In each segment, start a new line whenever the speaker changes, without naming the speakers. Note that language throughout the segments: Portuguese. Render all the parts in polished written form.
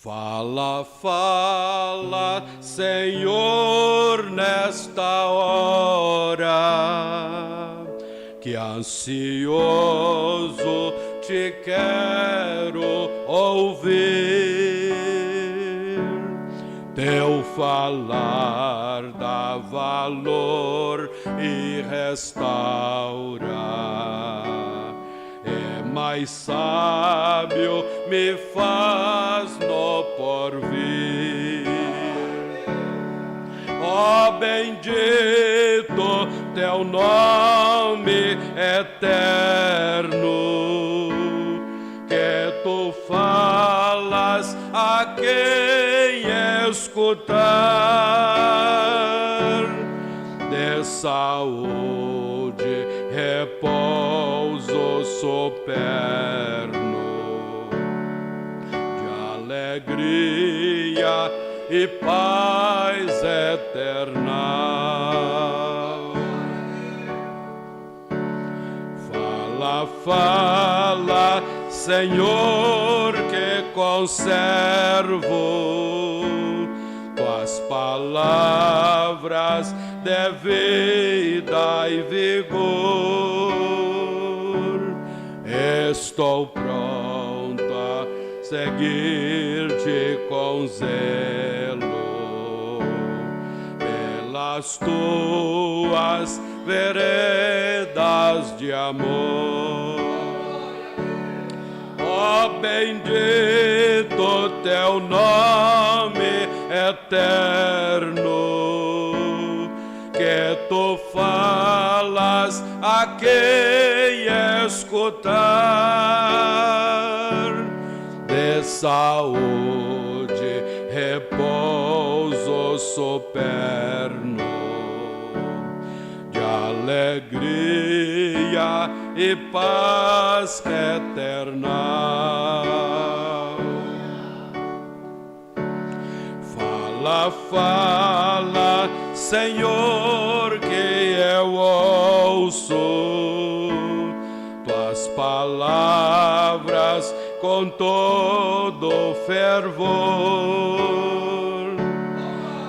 Fala, fala, Senhor, nesta hora, que ansioso te quero ouvir. Teu falar dá valor e restaura. É mais sábio, me faz no porvir. Ó bendito teu nome eterno, que tu falas a quem escutar, de saúde, repouso soperno, de alegria e paz eterna. Fala, fala, Senhor, que conservo tuas palavras de vida e vigor. Estou pronto a seguir-te com zelo pelas tuas veredas de amor. Ó bendito teu nome eterno, que tu falas a quem escutar, de saúde, repouso soperno, de alegria e paz eterna. Fala, fala, Senhor, que eu ouço tuas palavras com todo fervor,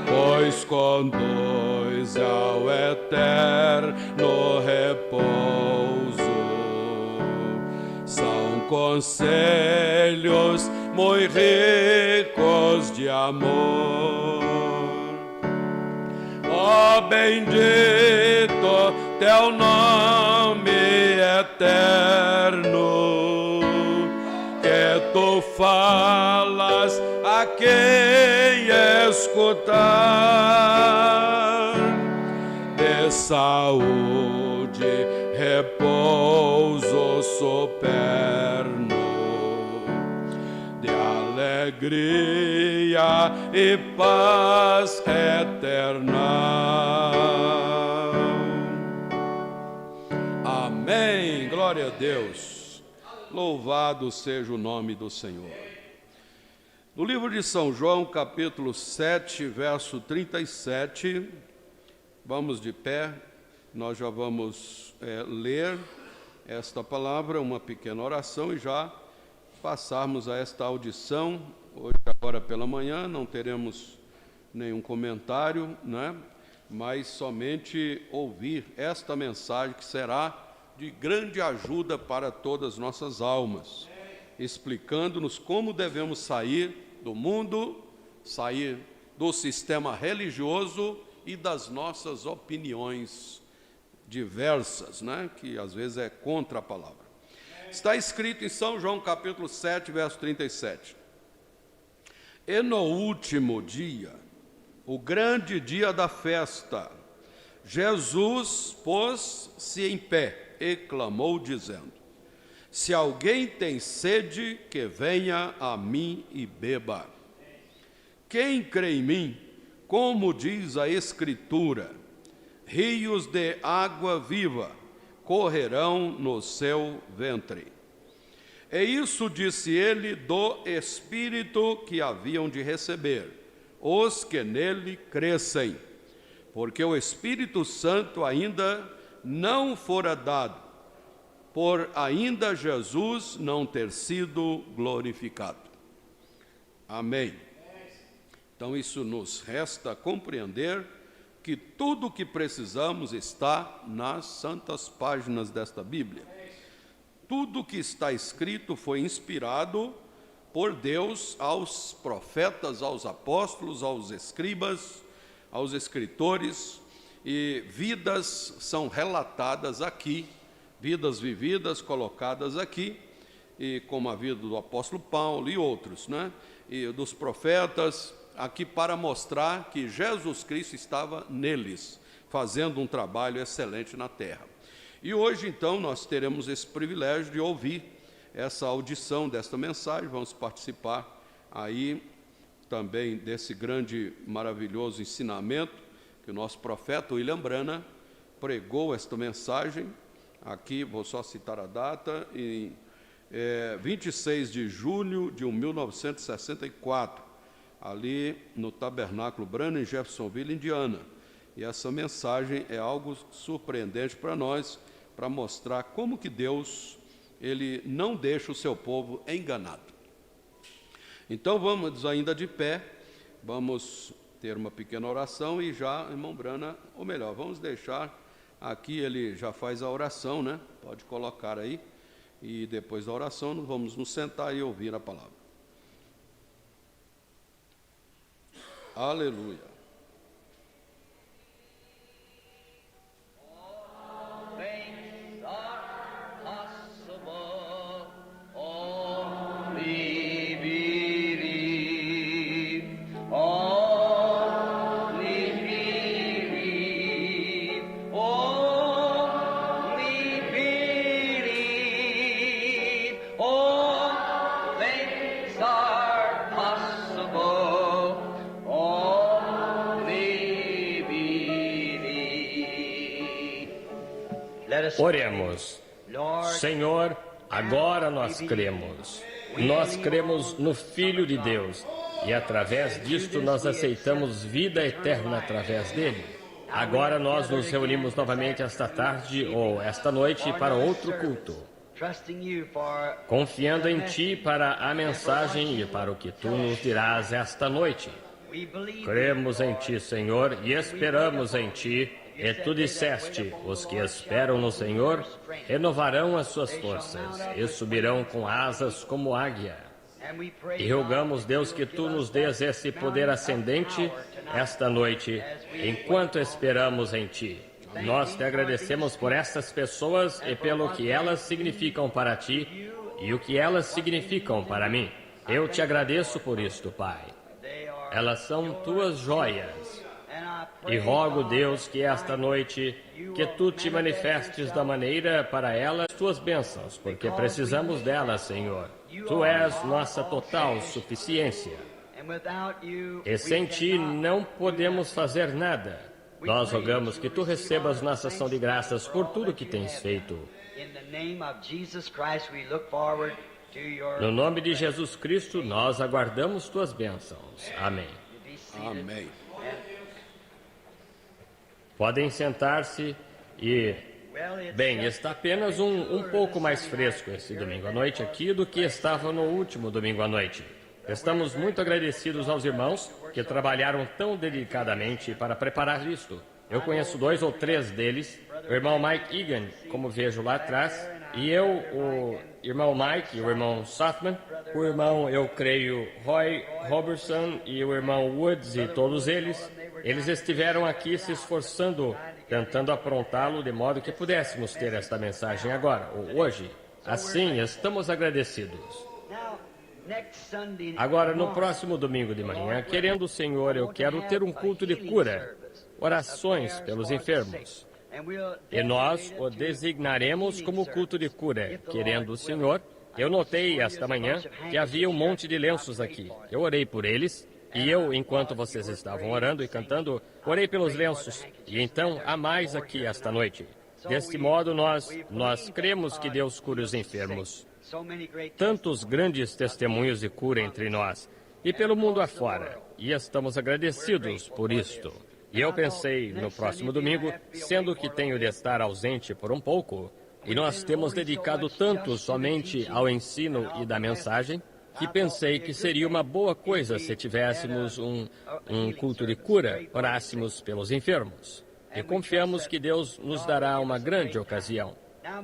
pois conduz ao eterno repouso. São conselhos muito ricos de amor. Ó bendito teu nome eterno, que tu falas a quem escutar, de saúde, repouso soperno, de alegria e paz eterna. Amém. Glória a Deus. Louvado seja o nome do Senhor. No livro de São João, capítulo 7, verso 37, vamos de pé, nós já vamos ler esta palavra, uma pequena oração e já passarmos a esta audição. Hoje, agora pela manhã, não teremos nenhum comentário, né? Mas somente ouvir esta mensagem que será de grande ajuda para todas as nossas almas, explicando-nos como devemos sair do mundo, sair do sistema religioso e das nossas opiniões diversas, né? Que às vezes é contra a palavra. Está escrito em São João capítulo 7, verso 37. E no último dia, o grande dia da festa, Jesus pôs-se em pé e clamou, dizendo: se alguém tem sede, que venha a mim e beba. Quem crê em mim, como diz a Escritura, rios de água viva correrão no seu ventre. E isso disse ele do Espírito que haviam de receber os que nele crescem, porque o Espírito Santo ainda não fora dado, por ainda Jesus não ter sido glorificado. Amém. Então, isso nos resta compreender que tudo o que precisamos está nas santas páginas desta Bíblia. Tudo que está escrito foi inspirado por Deus aos profetas, aos apóstolos, aos escribas, aos escritores, e vidas são relatadas aqui, vidas vividas, colocadas aqui, e como a vida do apóstolo Paulo e outros, né? E dos profetas, aqui para mostrar que Jesus Cristo estava neles, fazendo um trabalho excelente na terra. E hoje, então, nós teremos esse privilégio de ouvir essa audição desta mensagem, vamos participar aí também desse grande, maravilhoso ensinamento que o nosso profeta William Branham pregou esta mensagem, aqui vou só citar a data, em 26 de junho de 1964, ali no Tabernáculo Branham, em Jeffersonville, Indiana. E essa mensagem é algo surpreendente para nós, para mostrar como que Deus, Ele não deixa o seu povo enganado. Então vamos ainda de pé, vamos ter uma pequena oração e já, irmão Branham, ou melhor, vamos deixar aqui, ele já faz a oração, né? Pode colocar aí, e depois da oração nós vamos nos sentar e ouvir a palavra. Aleluia.
Oremos. Senhor, agora nós cremos. Nós cremos no Filho de Deus e através disto nós aceitamos vida eterna através dele. Agora nós nos reunimos novamente esta tarde ou esta noite para outro culto, confiando em Ti para a mensagem e para o que Tu nos dirás esta noite. Cremos em Ti, Senhor, e esperamos em Ti. E Tu disseste, os que esperam no Senhor renovarão as suas forças e subirão com asas como águia. E rogamos, Deus, que Tu nos dês esse poder ascendente esta noite, enquanto esperamos em Ti. Nós Te agradecemos por estas pessoas e pelo que elas significam para Ti e o que elas significam para mim. Eu Te agradeço por isto, Pai. Elas são Tuas joias. E rogo, Deus, que esta noite, que Tu Te manifestes da maneira para elas Tuas bênçãos, porque precisamos delas, Senhor. Tu és nossa total suficiência. E sem Ti não podemos fazer nada. Nós rogamos que Tu recebas nossa ação de graças por tudo que Tens feito. No nome de Jesus Cristo, nós aguardamos Tuas bênçãos. Amém.
Amém.
Podem sentar-se e... Bem, está apenas um pouco mais fresco esse domingo à noite aqui do que estava no último domingo à noite. Estamos muito agradecidos aos irmãos que trabalharam tão dedicadamente para preparar isto. Eu conheço 2 ou 3 deles, o irmão Mike Egan, como vejo lá atrás, e eu, o irmão Mike e o irmão Sothman, o irmão, eu creio, Roy Robertson e o irmão Woods e todos eles estiveram aqui se esforçando, tentando aprontá-lo de modo que pudéssemos ter esta mensagem agora, ou hoje. Assim, estamos agradecidos. Agora, no próximo domingo de manhã, querendo o Senhor, eu quero ter um culto de cura, orações pelos enfermos. E nós o designaremos como culto de cura, querendo o Senhor. Eu notei esta manhã que havia um monte de lenços aqui. Eu orei por eles. E eu, enquanto vocês estavam orando e cantando, orei pelos lenços. E então, há mais aqui esta noite. Deste modo, nós cremos que Deus cura os enfermos. Tantos grandes testemunhos de cura entre nós e pelo mundo afora. E estamos agradecidos por isto. E eu pensei, no próximo domingo, sendo que tenho de estar ausente por um pouco, e nós temos dedicado tanto somente ao ensino e da mensagem, que pensei que seria uma boa coisa se tivéssemos um culto de cura, orássemos pelos enfermos. E confiamos que Deus nos dará uma grande ocasião.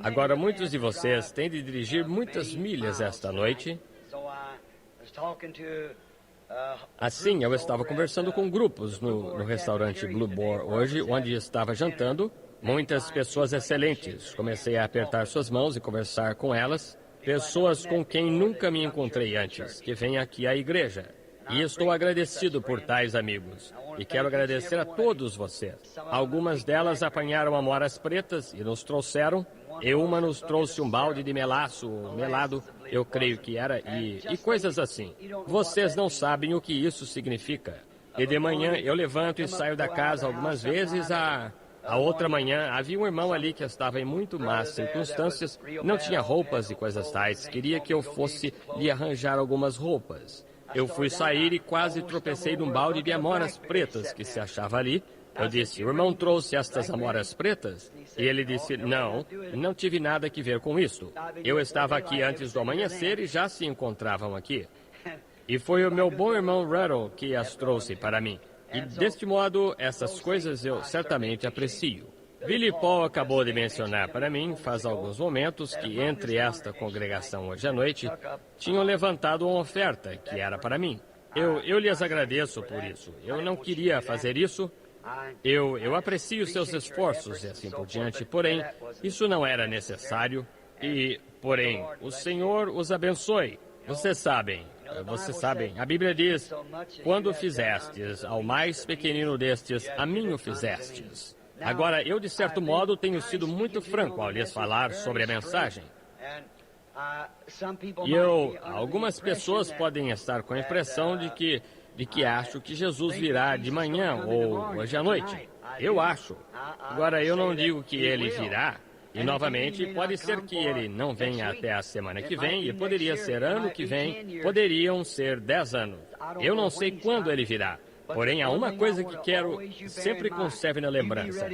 Agora, muitos de vocês têm de dirigir muitas milhas esta noite. Assim, eu estava conversando com grupos no restaurante Blue Boar hoje, onde estava jantando. Muitas pessoas excelentes. Comecei a apertar suas mãos e conversar com elas. Pessoas com quem nunca me encontrei antes, que vêm aqui à igreja. E estou agradecido por tais amigos. E quero agradecer a todos vocês. Algumas delas apanharam amoras pretas e nos trouxeram. E uma nos trouxe um balde de melaço, melado, eu creio que era, e coisas assim. Vocês não sabem o que isso significa. E de manhã eu levanto e saio da casa algumas vezes. A outra manhã havia um irmão ali que estava em muito más circunstâncias, não tinha roupas e coisas tais. Queria que eu fosse lhe arranjar algumas roupas. Eu fui sair e quase tropecei num balde de amoras pretas que se achava ali. Eu disse, o irmão trouxe estas amoras pretas? E ele disse, não tive nada que ver com isso. Eu estava aqui antes do amanhecer e já se encontravam aqui. E foi o meu bom irmão Ruddle que as trouxe para mim. E deste modo, essas coisas eu certamente aprecio. Billy Paul acabou de mencionar para mim, faz alguns momentos, que entre esta congregação hoje à noite, tinham levantado uma oferta que era para mim. Eu lhes agradeço por isso. Eu não queria fazer isso. Eu aprecio seus esforços e assim por diante, porém, isso não era necessário. Porém, o Senhor os abençoe. Vocês sabem, a Bíblia diz, quando fizestes ao mais pequenino destes, a mim o fizestes. Agora, eu, de certo modo, tenho sido muito franco ao lhes falar sobre a mensagem. E algumas pessoas podem estar com a impressão de que acho que Jesus virá de manhã ou hoje à noite. Eu acho. Agora, eu não digo que ele virá. E, novamente, pode ser que ele não venha até a semana que vem, e poderia ser ano que vem, poderiam ser 10 anos. Eu não sei quando ele virá. Porém, há uma coisa que quero que sempre conserve na lembrança.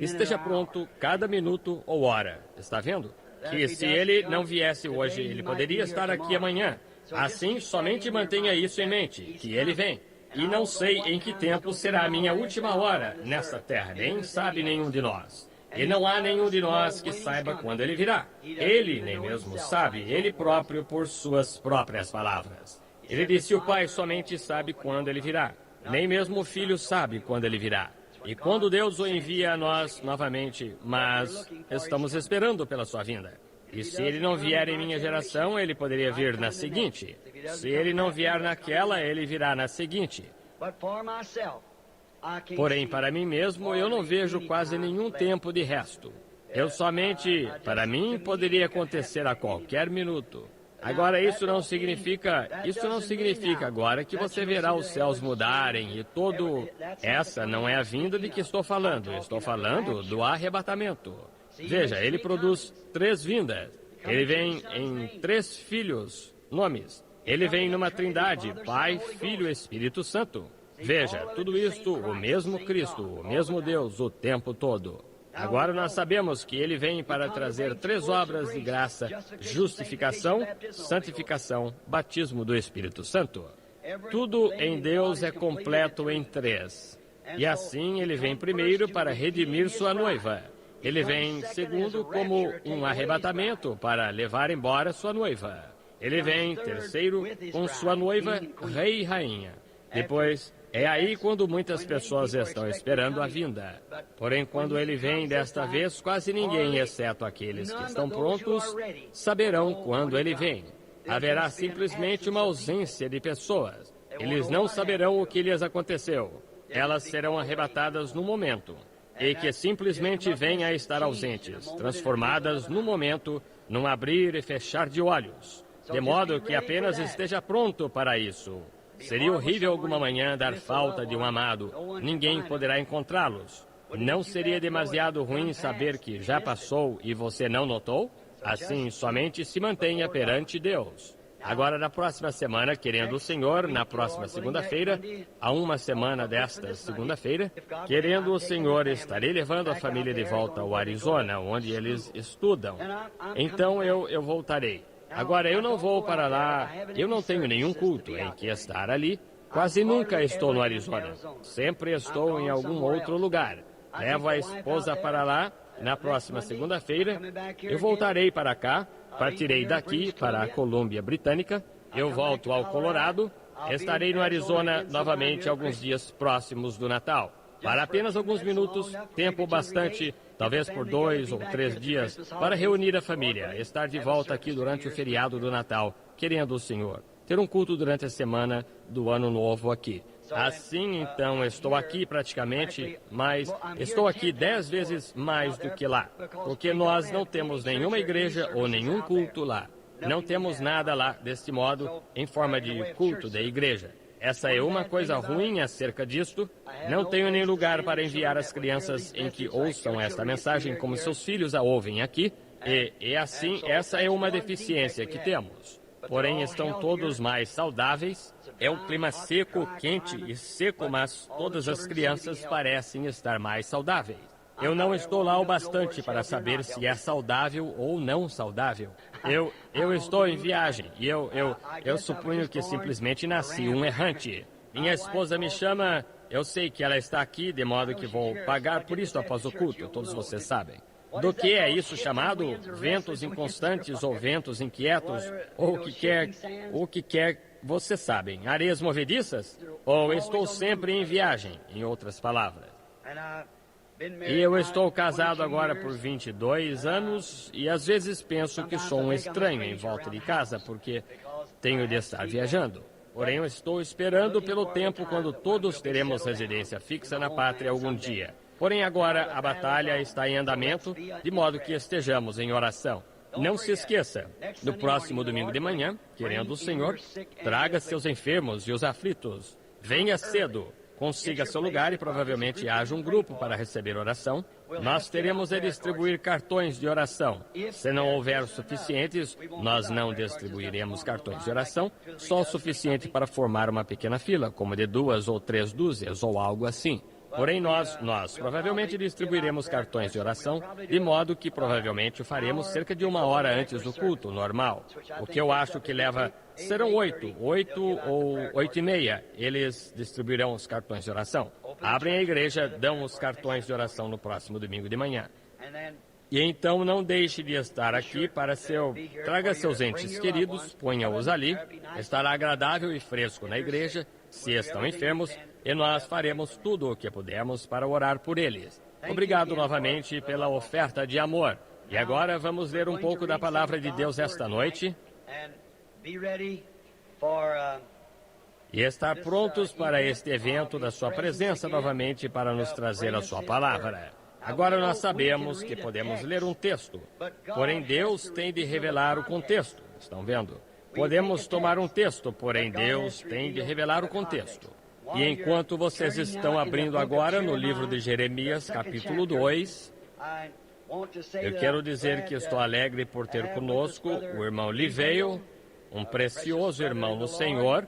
Esteja pronto cada minuto ou hora. Está vendo? Que se ele não viesse hoje, ele poderia estar aqui amanhã. Assim, somente mantenha isso em mente, que ele vem. E não sei em que tempo será a minha última hora nesta terra, nem sabe nenhum de nós. E não há nenhum de nós que saiba quando ele virá. Ele nem mesmo sabe, ele próprio por suas próprias palavras. Ele disse, o Pai somente sabe quando ele virá. Nem mesmo o Filho sabe quando ele virá. E quando Deus o envia a nós novamente, mas estamos esperando pela sua vinda. E se ele não vier em minha geração, ele poderia vir na seguinte. Se ele não vier naquela, ele virá na seguinte. Porém, para mim mesmo, eu não vejo quase nenhum tempo de resto. Para mim, poderia acontecer a qualquer minuto. Agora, isso não significa agora que você verá os céus mudarem e todo... Essa não é a vinda de que estou falando. Estou falando do arrebatamento. Veja, ele produz 3 vindas. Ele vem em 3 filhos, nomes. Ele vem numa trindade, Pai, Filho e Espírito Santo. Veja, tudo isto, o mesmo Cristo, o mesmo Deus, o tempo todo. Agora nós sabemos que ele vem para trazer 3 obras de graça: justificação, santificação, batismo do Espírito Santo. Tudo em Deus é completo em 3. E assim ele vem primeiro para redimir sua noiva. Ele vem segundo como um arrebatamento para levar embora sua noiva. Ele vem terceiro com sua noiva, rei e rainha. Depois, é aí quando muitas pessoas estão esperando a vinda. Porém, quando ele vem desta vez, quase ninguém, exceto aqueles que estão prontos, saberão quando ele vem. Haverá simplesmente uma ausência de pessoas. Eles não saberão o que lhes aconteceu. Elas serão arrebatadas no momento. E que simplesmente venham a estar ausentes, transformadas no momento, num abrir e fechar de olhos. De modo que apenas esteja pronto para isso. Seria horrível alguma manhã dar falta de um amado. Ninguém poderá encontrá-los. Não seria demasiado ruim saber que já passou e você não notou? Assim, somente se mantenha perante Deus. Agora, na próxima semana, querendo o Senhor, na próxima segunda-feira, a uma semana desta segunda-feira, querendo o Senhor, estarei levando a família de volta ao Arizona, onde eles estudam. Então, eu voltarei. Agora, eu não vou para lá, eu não tenho nenhum culto em que estar ali. Quase nunca estou no Arizona. Sempre estou em algum outro lugar. Levo a esposa para lá. Na próxima segunda-feira, eu voltarei para cá. Partirei daqui para a Colômbia Britânica. Eu volto ao Colorado. Estarei no Arizona novamente alguns dias próximos do Natal. Para apenas alguns minutos, tempo bastante, talvez por 2 ou 3 dias, para reunir a família. Estar de volta aqui durante o feriado do Natal, querendo o Senhor. Ter um culto durante a semana do Ano Novo aqui. Assim, então, estou aqui praticamente, mas estou aqui 10 vezes mais do que lá, porque nós não temos nenhuma igreja ou nenhum culto lá. Não temos nada lá deste modo, em forma de culto da igreja. Essa é uma coisa ruim acerca disto. Não tenho nem lugar para enviar as crianças em que ouçam esta mensagem como seus filhos a ouvem aqui, e assim, essa é uma deficiência que temos. Porém, estão todos mais saudáveis. É um clima seco, quente e seco, mas todas as crianças parecem estar mais saudáveis. Eu não estou lá o bastante para saber se é saudável ou não saudável. Eu estou em viagem e eu suponho que simplesmente nasci um errante. Minha esposa me chama, eu sei que ela está aqui, de modo que vou pagar por isso após o culto, todos vocês sabem. Do que é isso chamado? Ventos inconstantes ou ventos inquietos? Ou o que quer, vocês sabem. Areias movediças? Ou estou sempre em viagem, em outras palavras. E eu estou casado agora por 22 anos e às vezes penso que sou um estranho em volta de casa porque tenho de estar viajando. Porém, eu estou esperando pelo tempo quando todos teremos residência fixa na pátria algum dia. Porém, agora a batalha está em andamento, de modo que estejamos em oração. Não se esqueça, no próximo domingo de manhã, querendo o Senhor, traga seus enfermos e os aflitos. Venha cedo, consiga seu lugar e provavelmente haja um grupo para receber oração. Nós teremos de distribuir cartões de oração. Se não houver suficientes, nós não distribuiremos cartões de oração, só o suficiente para formar uma pequena fila, como de 2 ou 3 dúzias ou algo assim. Porém, nós provavelmente distribuiremos cartões de oração, de modo que provavelmente o faremos cerca de 1 hora antes do culto normal. O que eu acho que serão 8 ou 8:30. Eles distribuirão os cartões de oração. Abrem a igreja, dão os cartões de oração no próximo domingo de manhã. E então não deixe de estar aqui traga seus entes queridos, ponha-os ali, estará agradável e fresco na igreja, se estão enfermos, e nós faremos tudo o que pudermos para orar por eles. Obrigado novamente pela oferta de amor. E agora vamos ler um pouco da palavra de Deus esta noite. E estar prontos para este evento da sua presença novamente para nos trazer a sua palavra. Agora nós sabemos que podemos ler um texto, porém Deus tem de revelar o contexto. Estão vendo? Podemos tomar um texto, porém Deus tem de revelar o contexto. E enquanto vocês estão abrindo agora no livro de Jeremias, capítulo 2, eu quero dizer que estou alegre por ter conosco o irmão Liveo, um precioso irmão no Senhor.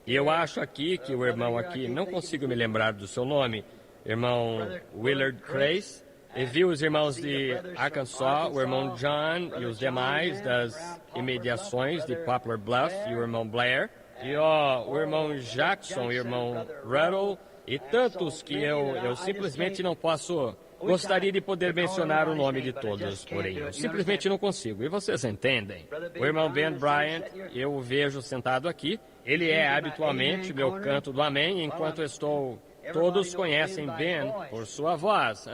E eu acho aqui que o irmão aqui, não consigo me lembrar do seu nome, irmão Willard Crace, e viu os irmãos de Arkansas, o irmão John e os demais das imediações de Poplar Bluff e o irmão Blair, e o irmão Jackson, o irmão Ruddle, e tantos que eu simplesmente não posso... Gostaria de poder mencionar o nome de todos, porém eu simplesmente não consigo. E vocês entendem? O irmão Ben Bryant, eu o vejo sentado aqui. Ele é habitualmente meu canto do amém, enquanto estou... Todos conhecem Ben por sua voz.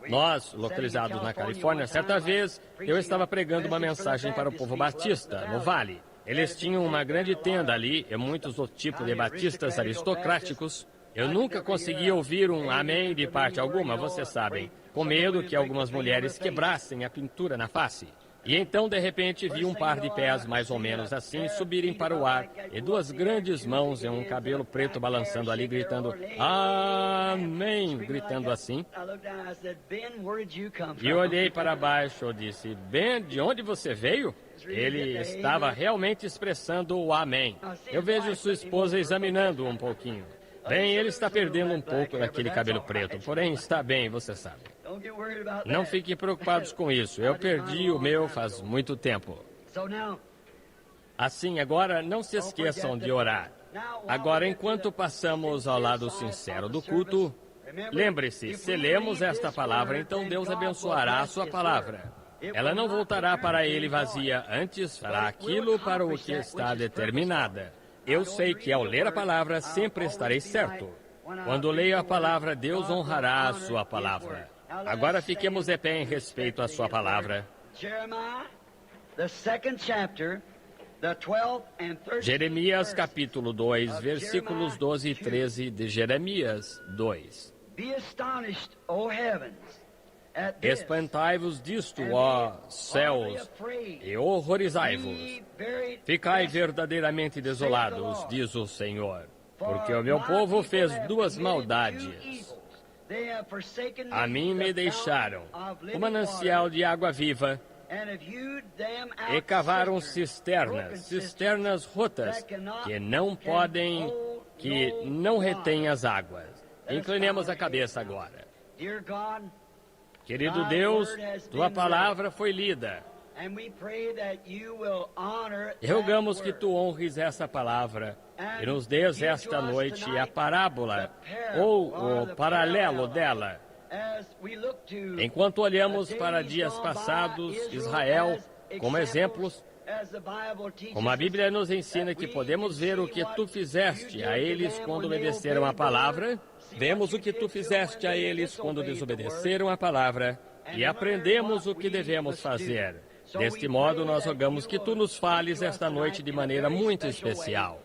Nós, localizados na Califórnia, certa vez eu estava pregando uma mensagem para o povo batista, no Vale. Eles tinham uma grande tenda ali, e muitos do tipo de batistas aristocráticos. Eu nunca consegui ouvir um amém de parte alguma, vocês sabem, com medo que algumas mulheres quebrassem a pintura na face. E então, de repente, vi um par de pés mais ou menos assim subirem para o ar, e 2 grandes mãos e um cabelo preto balançando ali, gritando, amém, gritando assim. E eu olhei para baixo, eu disse, Ben, de onde você veio? Ele estava realmente expressando o amém. Eu vejo sua esposa examinando um pouquinho. Bem, ele está perdendo um pouco daquele cabelo preto, porém está bem, você sabe. Não fiquem preocupados com isso. Eu perdi o meu faz muito tempo. Assim, agora não se esqueçam de orar. Agora, enquanto passamos ao lado sincero do culto, lembre-se, se lemos esta palavra, então Deus abençoará a sua palavra. Ela não voltará para ele vazia, antes fará aquilo para o que está determinada. Eu sei que ao ler a palavra sempre estarei certo. Quando leio a palavra, Deus honrará a sua palavra. Agora fiquemos de pé em respeito à sua palavra. Jeremias capítulo 2, versículos 12 e 13 de Jeremias 2. Espantai-vos disto, ó céus, e horrorizai-vos. Ficai verdadeiramente desolados, diz o Senhor, porque o meu povo fez duas maldades. A mim me deixaram o manancial de água viva e cavaram cisternas rotas que não retêm as águas. Inclinemos a cabeça agora. Querido Deus, tua palavra foi lida. E rogamos que tu honres essa palavra e nos dês esta noite a parábola ou o paralelo dela. Enquanto olhamos para dias passados, Israel, como exemplos, como a Bíblia nos ensina que podemos ver o que tu fizeste a eles quando obedeceram a palavra, vemos o que tu fizeste a eles quando desobedeceram a palavra e aprendemos o que devemos fazer. Deste modo, nós rogamos que tu nos fales esta noite de maneira muito especial,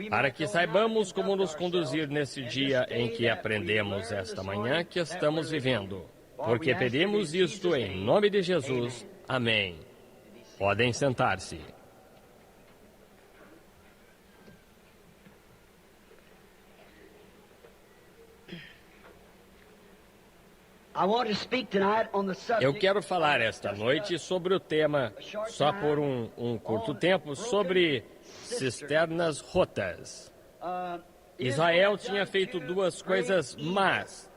para que saibamos como nos conduzir nesse dia em que aprendemos esta manhã que estamos vivendo. Porque pedimos isto em nome de Jesus. Amém. Podem sentar-se. Eu quero falar esta noite sobre o tema, só por um curto tempo, sobre cisternas rotas. Israel tinha feito duas coisas más.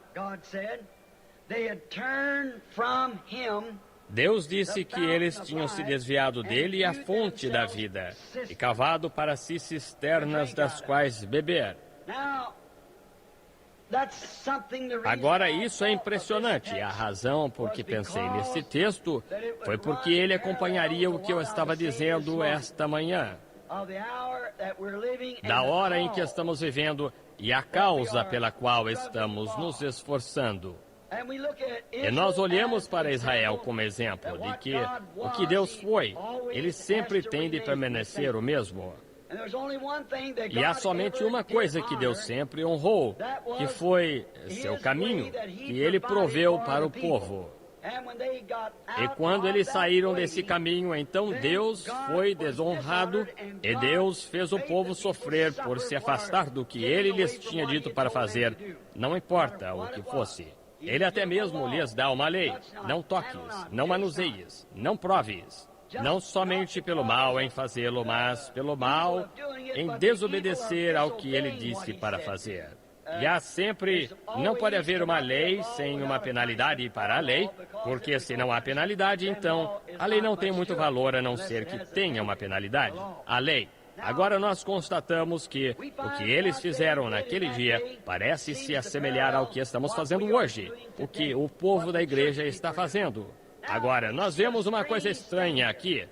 Deus disse que eles tinham se desviado dele, a fonte da vida, e cavado para si cisternas das quais beber. Agora, isso é impressionante. A razão por que pensei nesse texto foi porque ele acompanharia o que eu estava dizendo esta manhã, da hora em que estamos vivendo e a causa pela qual estamos nos esforçando. E nós olhamos para Israel como exemplo de que o que Deus foi, ele sempre tem de permanecer o mesmo. E há somente uma coisa que Deus sempre honrou, que foi seu caminho, que ele proveu para o povo. E quando eles saíram desse caminho, então Deus foi desonrado e Deus fez o povo sofrer por se afastar do que ele lhes tinha dito para fazer, não importa o que fosse. Ele até mesmo lhes dá uma lei: não toques, não manuseies, não proves. Não somente pelo mal em fazê-lo, mas pelo mal em desobedecer ao que ele disse para fazer. E há sempre, não pode haver uma lei sem uma penalidade para a lei, porque se não há penalidade, então a lei não tem muito valor a não ser que tenha uma penalidade. A lei. Agora nós constatamos que o que eles fizeram naquele dia parece se assemelhar ao que estamos fazendo hoje, o que o povo da igreja está fazendo. Agora, nós vemos uma coisa estranha aqui.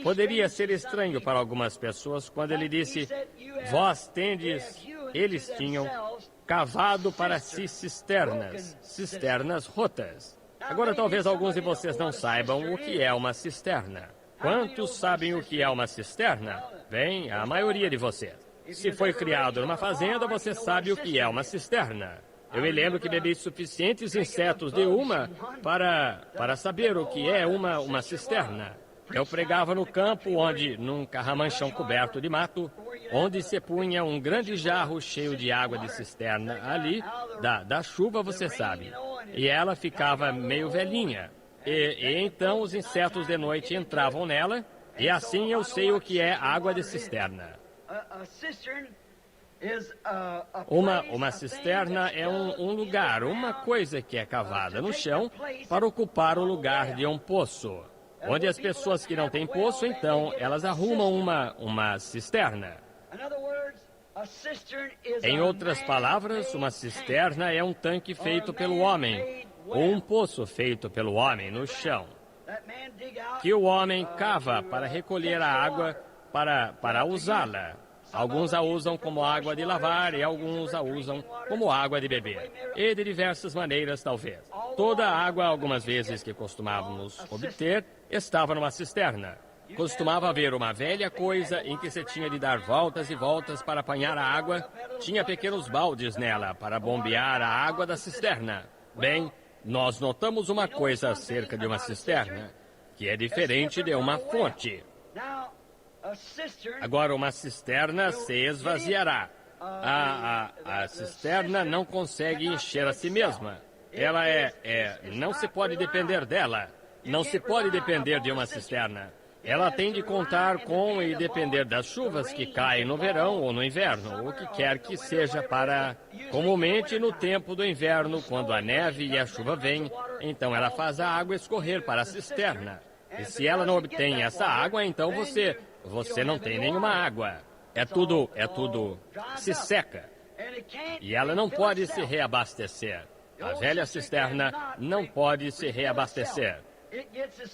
Poderia ser estranho para algumas pessoas quando ele disse: vós tendes, eles tinham cavado para si cisternas rotas. Agora, talvez alguns de vocês não saibam o que é uma cisterna. Quantos sabem o que é uma cisterna? Bem, a maioria de vocês. Se foi criado numa fazenda, você sabe o que é uma cisterna. Eu me lembro que bebi suficientes insetos de uma para saber o que é uma cisterna. Eu pregava no campo, num carramanchão coberto de mato, onde se punha um grande jarro cheio de água de cisterna ali, da chuva, você sabe. E ela ficava meio velhinha. E então os insetos de noite entravam nela, e assim eu sei o que é água de cisterna. Uma cisterna é um lugar, uma coisa que é cavada no chão para ocupar o lugar de um poço. Onde as pessoas que não têm poço, então, elas arrumam uma cisterna. Em outras palavras, uma cisterna é um tanque feito pelo homem, ou um poço feito pelo homem no chão, que o homem cava para recolher a água para usá-la. Alguns a usam como água de lavar e alguns a usam como água de beber. E de diversas maneiras, talvez. Toda a água, algumas vezes, que costumávamos obter, estava numa cisterna. Costumava haver uma velha coisa em que se tinha de dar voltas e voltas para apanhar a água. Tinha pequenos baldes nela para bombear a água da cisterna. Bem, nós notamos uma coisa acerca de uma cisterna, que é diferente de uma fonte. Agora, uma cisterna se esvaziará. A cisterna não consegue encher a si mesma. Ela não se pode depender dela. Não se pode depender de uma cisterna. Ela tem de contar com e depender das chuvas que caem no verão ou no inverno, o que quer que seja para... Comumente, no tempo do inverno, quando a neve e a chuva vêm, então ela faz a água escorrer para a cisterna. E se ela não obtém essa água, então você não tem nenhuma água. É tudo se seca. E ela não pode se reabastecer. A velha cisterna não pode se reabastecer.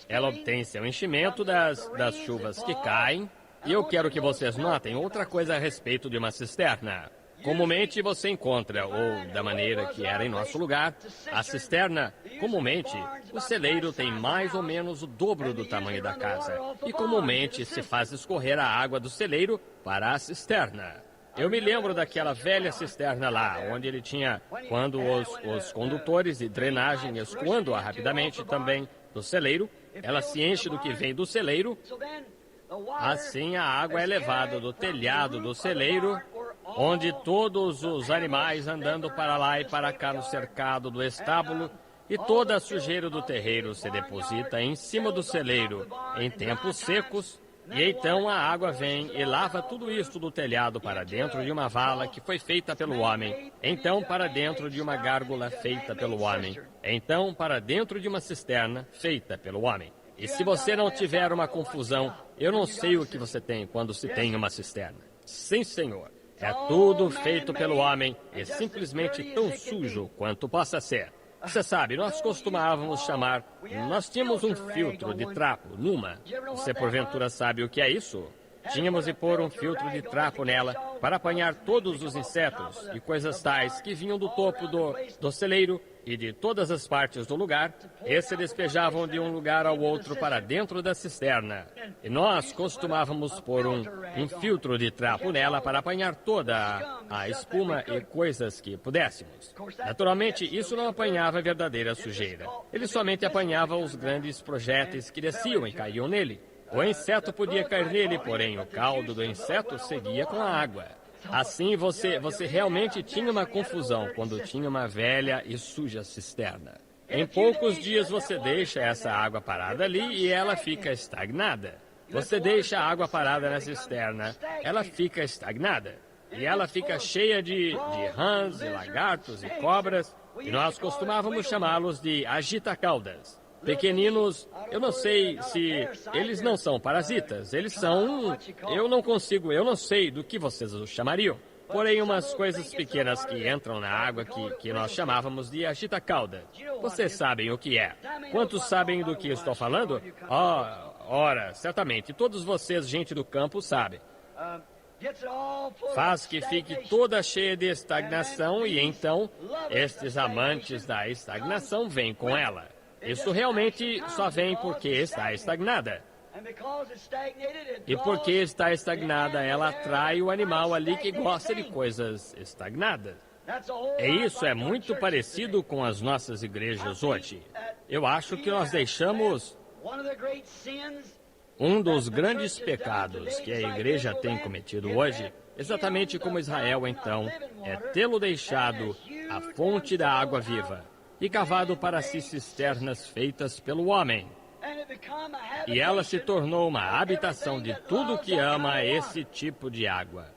Ela obtém seu enchimento das chuvas que caem. E eu quero que vocês notem outra coisa a respeito de uma cisterna. Comumente você encontra, ou da maneira que era em nosso lugar, a cisterna, comumente, o celeiro tem mais ou menos o dobro do tamanho da casa. E comumente se faz escorrer a água do celeiro para a cisterna. Eu me lembro daquela velha cisterna lá, onde ele tinha, quando os condutores de drenagem escoando-a rapidamente também do celeiro, ela se enche do que vem do celeiro. Assim a água é levada do telhado do celeiro, onde todos os animais andando para lá e para cá no cercado do estábulo, e toda a sujeira do terreiro se deposita em cima do celeiro em tempos secos, e então a água vem e lava tudo isto do telhado para dentro de uma vala que foi feita pelo homem, então para dentro de uma gárgula feita pelo homem, então para dentro de uma cisterna feita pelo homem. E se você não tiver uma confusão, eu não sei o que você tem quando se tem uma cisterna. Sim, senhor. É tudo feito pelo homem e simplesmente tão sujo quanto possa ser. Você sabe, nós costumávamos chamar... Nós tínhamos um filtro de trapo numa. Você porventura sabe o que é isso? Tínhamos de pôr um filtro de trapo nela para apanhar todos os insetos e coisas tais que vinham do topo do celeiro e de todas as partes do lugar, e se despejavam de um lugar ao outro para dentro da cisterna. E nós costumávamos pôr um filtro de trapo nela para apanhar toda a espuma e coisas que pudéssemos. Naturalmente, isso não apanhava a verdadeira sujeira. Ele somente apanhava os grandes projéteis que desciam e caíam nele. O inseto podia cair nele, porém o caldo do inseto seguia com a água. Assim você realmente tinha uma confusão quando tinha uma velha e suja cisterna. Em poucos dias você deixa essa água parada ali e ela fica estagnada. Você deixa a água parada na cisterna, ela fica estagnada. E ela fica cheia de rãs, e lagartos e cobras, e nós costumávamos chamá-los de agita-caudas. Pequeninos, eu não sei se... Eles não são parasitas, eles são... Eu não sei do que vocês os chamariam. Porém, umas coisas pequenas que entram na água que nós chamávamos de agita-cauda. Vocês sabem o que é. Quantos sabem do que estou falando? Ora, certamente, todos vocês, gente do campo, sabem. Faz que fique toda cheia de estagnação e então estes amantes da estagnação vêm com ela. Isso realmente só vem porque está estagnada. E porque está estagnada, ela atrai o animal ali que gosta de coisas estagnadas. E isso é muito parecido com as nossas igrejas hoje. Eu acho que nós deixamos um dos grandes pecados que a igreja tem cometido hoje, exatamente como Israel então, é tê-lo deixado a fonte da água viva e cavado para si cisternas feitas pelo homem. E ela se tornou uma habitação de tudo que ama esse tipo de água.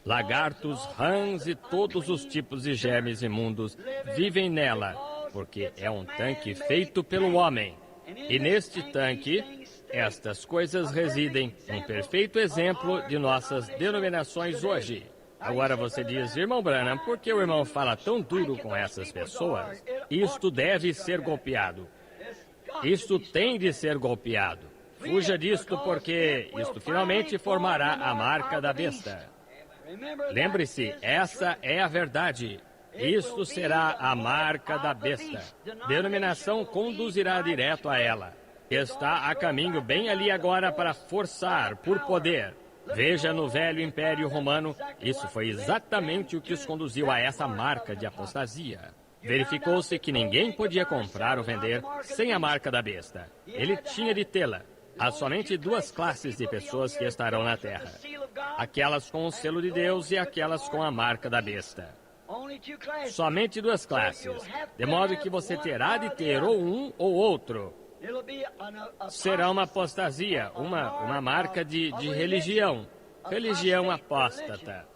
Lagartos, rãs e todos os tipos de germes imundos vivem nela, porque é um tanque feito pelo homem. E neste tanque, estas coisas residem, um perfeito exemplo de nossas denominações hoje. Agora você diz, irmão Branham, por que o irmão fala tão duro com essas pessoas? Isto deve ser golpeado. Isto tem de ser golpeado. Fuja disto, porque isto finalmente formará a marca da besta. Lembre-se, essa é a verdade. Isto será a marca da besta. Denominação conduzirá direto a ela. Está a caminho bem ali agora para forçar, por poder. Veja no velho Império Romano, isso foi exatamente o que os conduziu a essa marca de apostasia. Verificou-se que ninguém podia comprar ou vender sem a marca da besta. Ele tinha de tê-la. Há somente duas classes de pessoas que estarão na Terra. Aquelas com o selo de Deus e aquelas com a marca da besta. Somente duas classes. De modo que você terá de ter ou um ou outro. Será uma apostasia, uma marca de religião. Religião apóstata.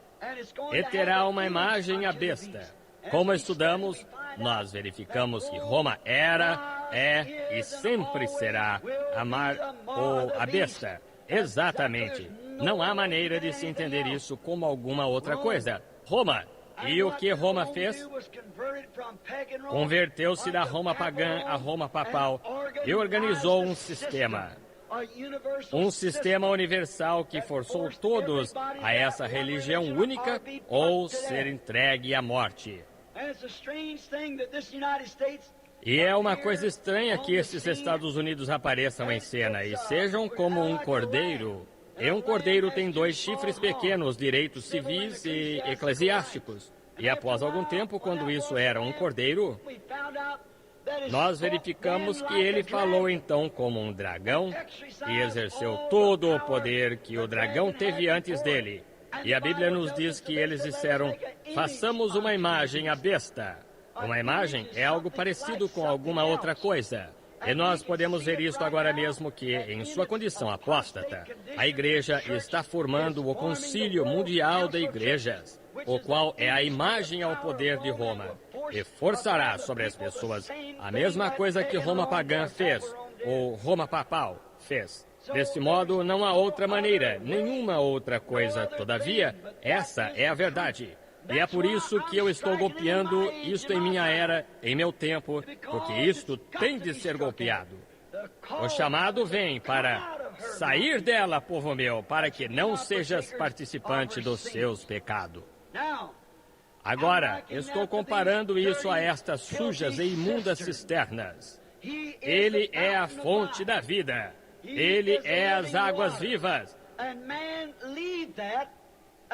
E terá uma imagem à besta. Como estudamos, nós verificamos que Roma era, é e sempre será a besta. Exatamente. Não há maneira de se entender isso como alguma outra coisa. Roma. E o que Roma fez? Converteu-se da Roma pagã à Roma papal e organizou um sistema. Um sistema universal que forçou todos a essa religião única ou ser entregue à morte. E é uma coisa estranha que esses Estados Unidos apareçam em cena e sejam como um cordeiro. E um cordeiro tem 2 chifres pequenos, direitos civis e eclesiásticos. E após algum tempo, quando isso era um cordeiro, nós verificamos que ele falou então como um dragão e exerceu todo o poder que o dragão teve antes dele. E a Bíblia nos diz que eles disseram, façamos uma imagem à besta. Uma imagem é algo parecido com alguma outra coisa. E nós podemos ver isto agora mesmo que, em sua condição apóstata, a igreja está formando o Concílio Mundial de Igrejas, o qual é a imagem ao poder de Roma, e forçará sobre as pessoas a mesma coisa que Roma pagã fez, ou Roma papal fez. Desse modo, não há outra maneira, nenhuma outra coisa. Todavia, essa é a verdade. E é por isso que eu estou golpeando isto em minha era, em meu tempo, porque isto tem de ser golpeado. O chamado vem para sair dela, povo meu, para que não sejas participante dos seus pecados. Agora, estou comparando isso a estas sujas e imundas cisternas. Ele é a fonte da vida. Ele é as águas vivas.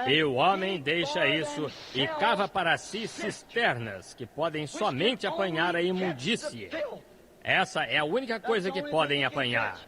E o homem deixa isso e cava para si cisternas que podem somente apanhar a imundície. Essa é a única coisa que podem apanhar.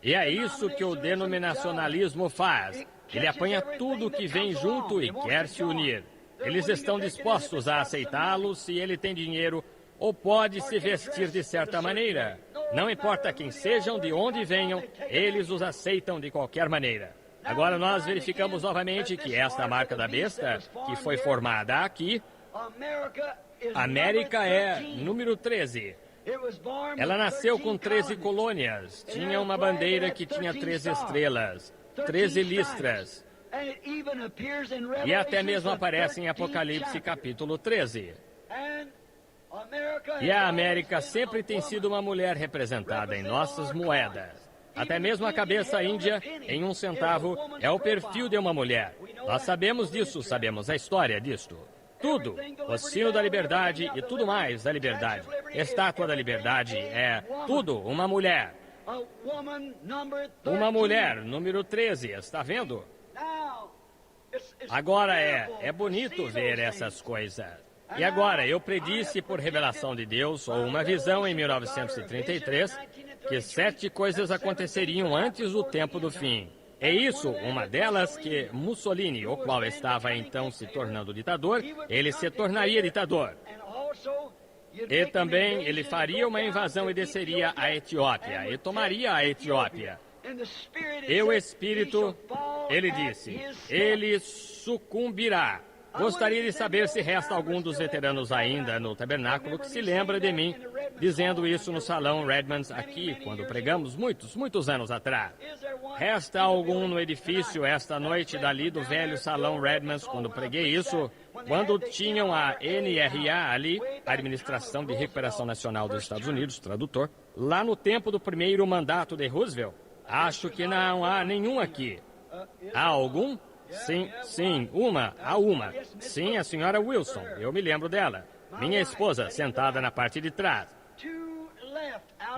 E é isso que o denominacionalismo faz. Ele apanha tudo que vem junto e quer se unir. Eles estão dispostos a aceitá-lo se ele tem dinheiro ou pode se vestir de certa maneira. Não importa quem sejam, de onde venham, eles os aceitam de qualquer maneira. Agora nós verificamos novamente que esta marca da besta, que foi formada aqui, América é número 13. Ela nasceu com 13 colônias, tinha uma bandeira que tinha 13 estrelas, 13 listras. E até mesmo aparece em Apocalipse capítulo 13. E a América sempre tem sido uma mulher representada em nossas moedas. Até mesmo a cabeça índia, em 1 centavo, é o perfil de uma mulher. Nós sabemos disso, sabemos a história disto. Tudo, o sino da liberdade e tudo mais da liberdade. Estátua da liberdade é tudo uma mulher. Uma mulher, número 13, está vendo? Agora é bonito ver essas coisas. E agora, eu predisse por revelação de Deus, ou uma visão em 1933, que 7 coisas aconteceriam antes do tempo do fim. É isso, uma delas que Mussolini, o qual estava então se tornando ditador, ele se tornaria ditador. E também ele faria uma invasão e desceria à Etiópia, e tomaria a Etiópia. E o Espírito, ele disse, ele sucumbirá. Gostaria de saber se resta algum dos veteranos ainda no tabernáculo que se lembra de mim dizendo isso no salão Redmond's aqui, quando pregamos muitos anos atrás. Resta algum no edifício esta noite dali do velho salão Redmond's, quando preguei isso, quando tinham a NRA ali, a Administração de Recuperação Nacional dos Estados Unidos, tradutor, lá no tempo do primeiro mandato de Roosevelt? Acho que não há nenhum aqui. Há algum? Sim, há uma. Sim, a senhora Wilson, eu me lembro dela. Minha esposa, sentada na parte de trás.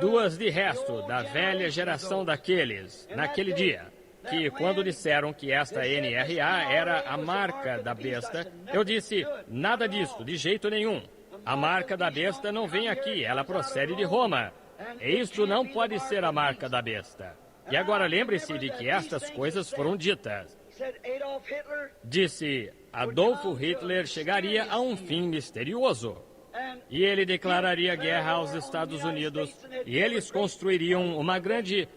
2 de resto da velha geração daqueles, naquele dia, que quando disseram que esta NRA era a marca da besta, eu disse, nada disso, de jeito nenhum. A marca da besta não vem aqui, ela procede de Roma. E isto não pode ser a marca da besta. E agora lembre-se de que estas coisas foram ditas. Disse, Adolfo Hitler chegaria a um fim misterioso. E ele declararia guerra aos Estados Unidos. E eles construiriam uma grande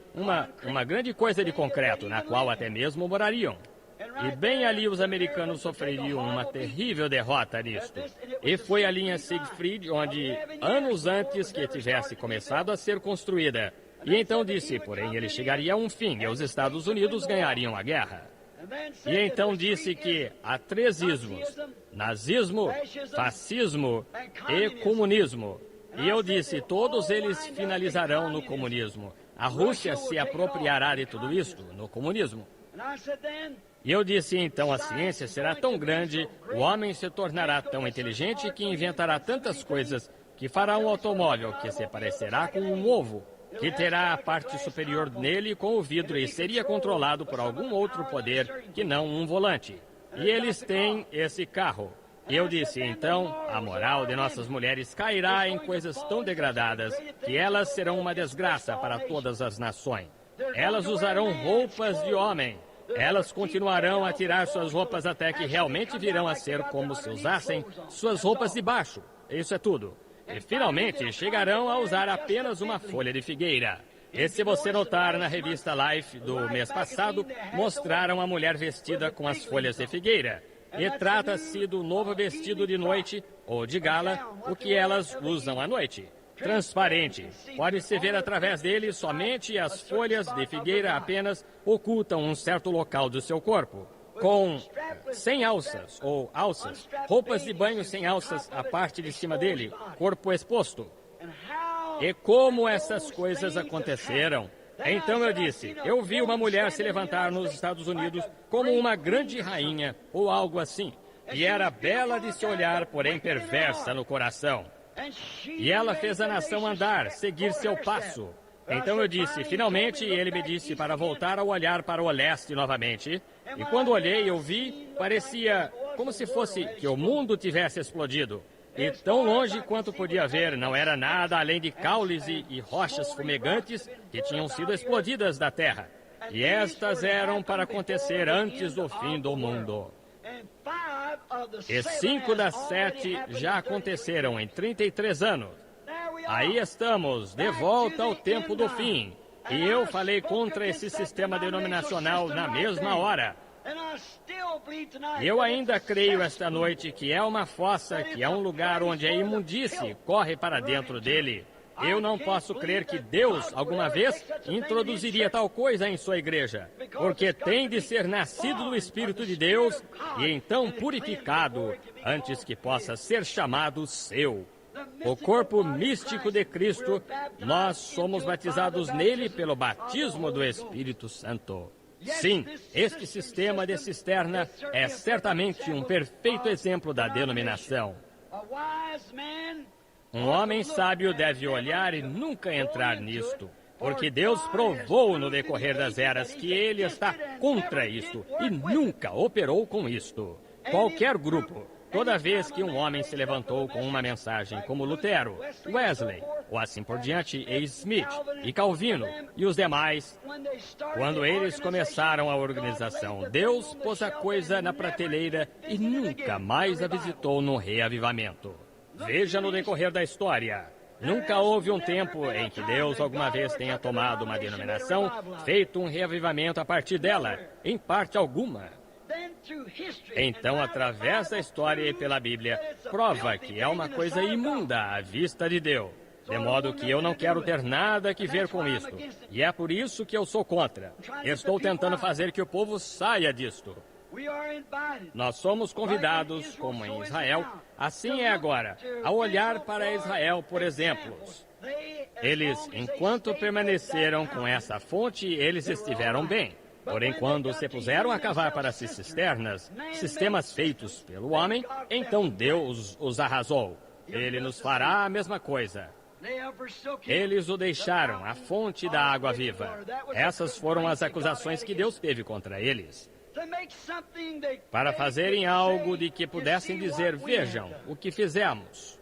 coisa de concreto, na qual até mesmo morariam. E bem ali os americanos sofreriam uma terrível derrota nisto. E foi a linha Siegfried, onde, anos antes que tivesse começado a ser construída. E então disse, porém, ele chegaria a um fim e os Estados Unidos ganhariam a guerra. E então disse que há 3 ismos: nazismo, fascismo e comunismo. E eu disse, todos eles finalizarão no comunismo. A Rússia se apropriará de tudo isto, no comunismo. E eu disse, então a ciência será tão grande, o homem se tornará tão inteligente que inventará tantas coisas, que fará um automóvel que se parecerá com um ovo, que terá a parte superior nele com o vidro e seria controlado por algum outro poder que não um volante. E eles têm esse carro. E eu disse, então, a moral de nossas mulheres cairá em coisas tão degradadas que elas serão uma desgraça para todas as nações. Elas usarão roupas de homem. Elas continuarão a tirar suas roupas até que realmente virão a ser como se usassem suas roupas de baixo. Isso é tudo. E finalmente chegarão a usar apenas uma folha de figueira. E se você notar na revista Life do mês passado, mostraram a mulher vestida com as folhas de figueira. E trata-se do novo vestido de noite, ou de gala, o que elas usam à noite. Transparente. Pode-se ver através dele somente as folhas de figueira apenas ocultam um certo local do seu corpo. Sem alças, ou alças, roupas de banho sem alças, a parte de cima dele, corpo exposto. E como essas coisas aconteceram? Então eu disse, eu vi uma mulher se levantar nos Estados Unidos como uma grande rainha, ou algo assim. E era bela de se olhar, porém perversa no coração. E ela fez a nação andar, seguir seu passo. Então eu disse, finalmente, e ele me disse para voltar a olhar para o leste novamente. E quando olhei, eu vi, parecia como se fosse que o mundo tivesse explodido. E tão longe quanto podia ver, não era nada além de caules e rochas fumegantes que tinham sido explodidas da terra. E estas eram para acontecer antes do fim do mundo. E 5 das 7 já aconteceram em 33 anos. Aí estamos, de volta ao tempo do fim. E eu falei contra esse sistema denominacional na mesma hora. Eu ainda creio esta noite que é uma fossa, que é um lugar onde a imundície corre para dentro dele. Eu não posso crer que Deus, alguma vez, introduziria tal coisa em sua igreja, porque tem de ser nascido do Espírito de Deus e então purificado, antes que possa ser chamado seu. O corpo místico de Cristo, nós somos batizados nele pelo batismo do Espírito Santo. Sim, este sistema de cisterna é certamente um perfeito exemplo da denominação. Um homem sábio deve olhar e nunca entrar nisto, porque Deus provou no decorrer das eras que ele está contra isto e nunca operou com isto. Qualquer grupo, toda vez que um homem se levantou com uma mensagem como Lutero, Wesley, ou assim por diante, e Smith, e Calvino, e os demais, quando eles começaram a organização, Deus pôs a coisa na prateleira e nunca mais a visitou no reavivamento. Veja no decorrer da história. Nunca houve um tempo em que Deus alguma vez tenha tomado uma denominação, feito um reavivamento a partir dela, em parte alguma. Então, através da história e pela Bíblia, prova que é uma coisa imunda à vista de Deus. De modo que eu não quero ter nada que ver com isto. E é por isso que eu sou contra. Estou tentando fazer que o povo saia disto. Nós somos convidados, como em Israel, assim é agora, a olhar para Israel por exemplos. Eles, enquanto permaneceram com essa fonte, eles estiveram bem. Porém, quando se puseram a cavar para si cisternas, sistemas feitos pelo homem, então Deus os arrasou. Ele nos fará a mesma coisa. Eles o deixaram, a fonte da água viva. Essas foram as acusações que Deus teve contra eles. Para fazerem algo de que pudessem dizer, vejam o que fizemos.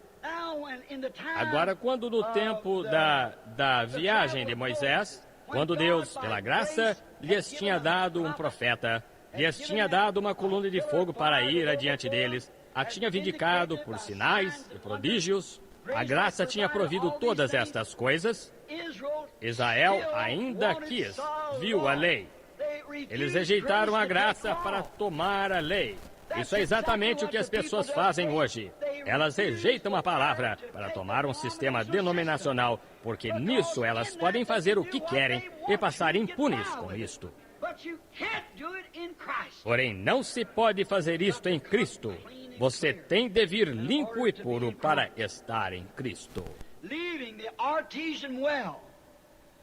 Agora, quando no tempo da viagem de Moisés, quando Deus, pela graça, lhes tinha dado um profeta, lhes tinha dado uma coluna de fogo para ir adiante deles, a tinha vindicado por sinais e prodígios, a graça tinha provido todas estas coisas, Israel ainda quis, viu a lei. Eles rejeitaram a graça para tomar a lei. Isso é exatamente o que as pessoas fazem hoje. Elas rejeitam a palavra para tomar um sistema denominacional, porque nisso elas podem fazer o que querem e passar impunes com isto. Porém, não se pode fazer isto em Cristo. Você tem de vir limpo e puro para estar em Cristo.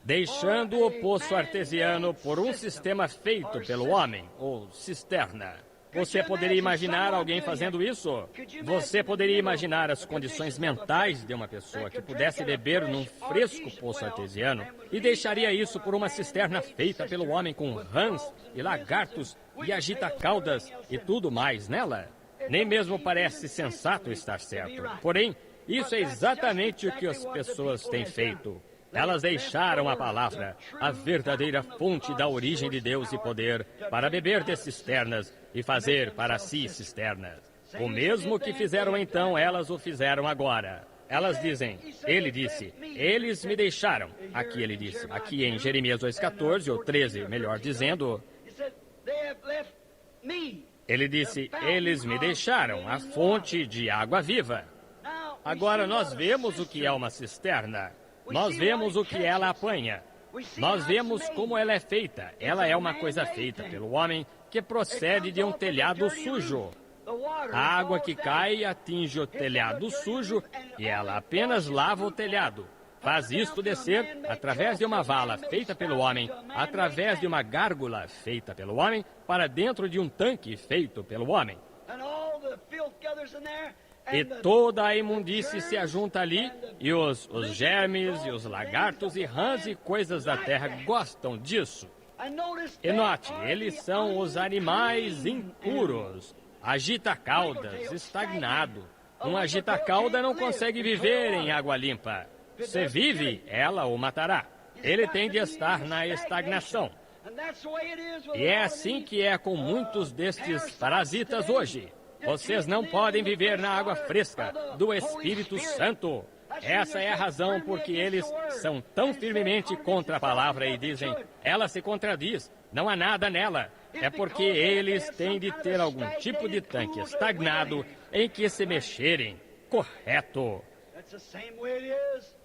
Deixando o poço artesiano por um sistema feito pelo homem, ou cisterna. Você poderia imaginar alguém fazendo isso? Você poderia imaginar as condições mentais de uma pessoa que pudesse beber num fresco poço artesiano e deixaria isso por uma cisterna feita pelo homem com rãs e lagartos e agita-caudas e tudo mais nela? Nem mesmo parece sensato estar certo. Porém, isso é exatamente o que as pessoas têm feito. Elas deixaram a palavra, a verdadeira fonte da origem de Deus e poder, para beber de cisternas e fazer para si cisternas. O mesmo que fizeram então, elas o fizeram agora. Elas dizem, ele disse, eles me deixaram. Aqui ele disse, aqui em Jeremias 2,14 ou 13, melhor dizendo, ele disse, eles me deixaram, a fonte de água viva. Agora nós vemos o que é uma cisterna. Nós vemos o que ela apanha. Nós vemos como ela é feita. Ela é uma coisa feita pelo homem que procede de um telhado sujo. A água que cai atinge o telhado sujo e ela apenas lava o telhado. Faz isto descer através de uma vala feita pelo homem, através de uma gárgula feita pelo homem, para dentro de um tanque feito pelo homem. E toda a imundície se ajunta ali, e os germes, e os lagartos, e rãs e coisas da terra gostam disso. E note, eles são os animais impuros, agita-caudas, estagnado. Um agita-cauda não consegue viver em água limpa. Se vive, ela o matará. Ele tem de estar na estagnação. E é assim que é com muitos destes parasitas hoje. Vocês não podem viver na água fresca do Espírito Santo. Essa é a razão por que eles são tão firmemente contra a palavra e dizem, ela se contradiz, não há nada nela. É porque eles têm de ter algum tipo de tanque estagnado em que se mexerem. Correto.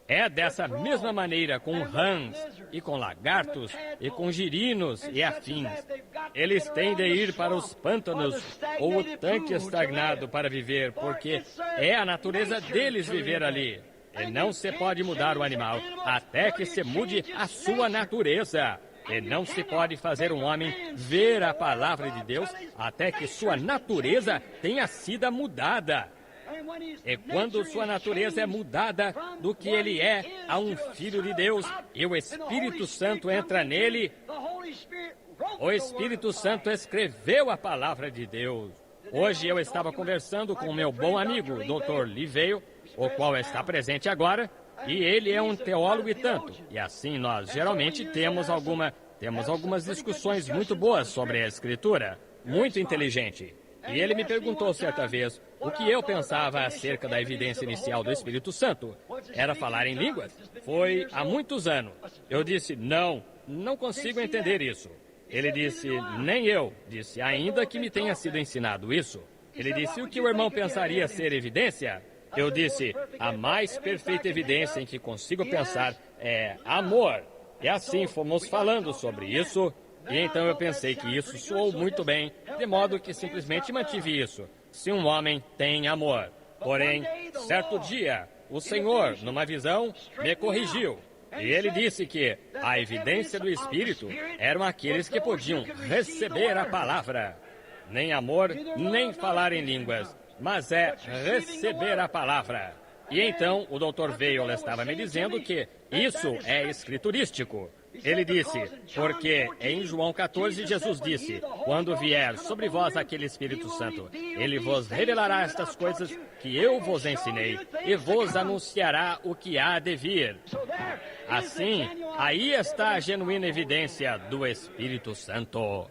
É dessa mesma maneira com rãs, e com lagartos, e com girinos e afins. Eles têm de ir para os pântanos ou o tanque estagnado para viver, porque é a natureza deles viver ali. E não se pode mudar o animal até que se mude a sua natureza. E não se pode fazer um homem ver a palavra de Deus até que sua natureza tenha sido mudada. E quando sua natureza é mudada do que ele é a um filho de Deus, e o Espírito Santo entra nele, o Espírito Santo escreveu a palavra de Deus. Hoje eu estava conversando com meu bom amigo, Dr. Liveo, o qual está presente agora, e ele é um teólogo e tanto. E assim nós geralmente temos algumas discussões muito boas sobre a Escritura, muito inteligente. E ele me perguntou certa vez o que eu pensava acerca da evidência inicial do Espírito Santo. Era falar em línguas? Foi há muitos anos. Eu disse, não consigo entender isso. Ele disse, nem eu. Disse, ainda que me tenha sido ensinado isso. Ele disse, o que o irmão pensaria ser evidência? Eu disse, a mais perfeita evidência em que consigo pensar é amor. E assim fomos falando sobre isso, e então eu pensei que isso soou muito bem, de modo que simplesmente mantive isso. Se um homem tem amor. Porém, certo dia, o Senhor, numa visão, me corrigiu. E ele disse que a evidência do Espírito eram aqueles que podiam receber a palavra. Nem amor, nem falar em línguas, mas é receber a palavra. E então o Dr. Vail estava me dizendo que isso é escriturístico. Ele disse, porque em João 14 Jesus disse, quando vier sobre vós aquele Espírito Santo, ele vos revelará estas coisas que eu vos ensinei e vos anunciará o que há de vir. Assim, aí está a genuína evidência do Espírito Santo.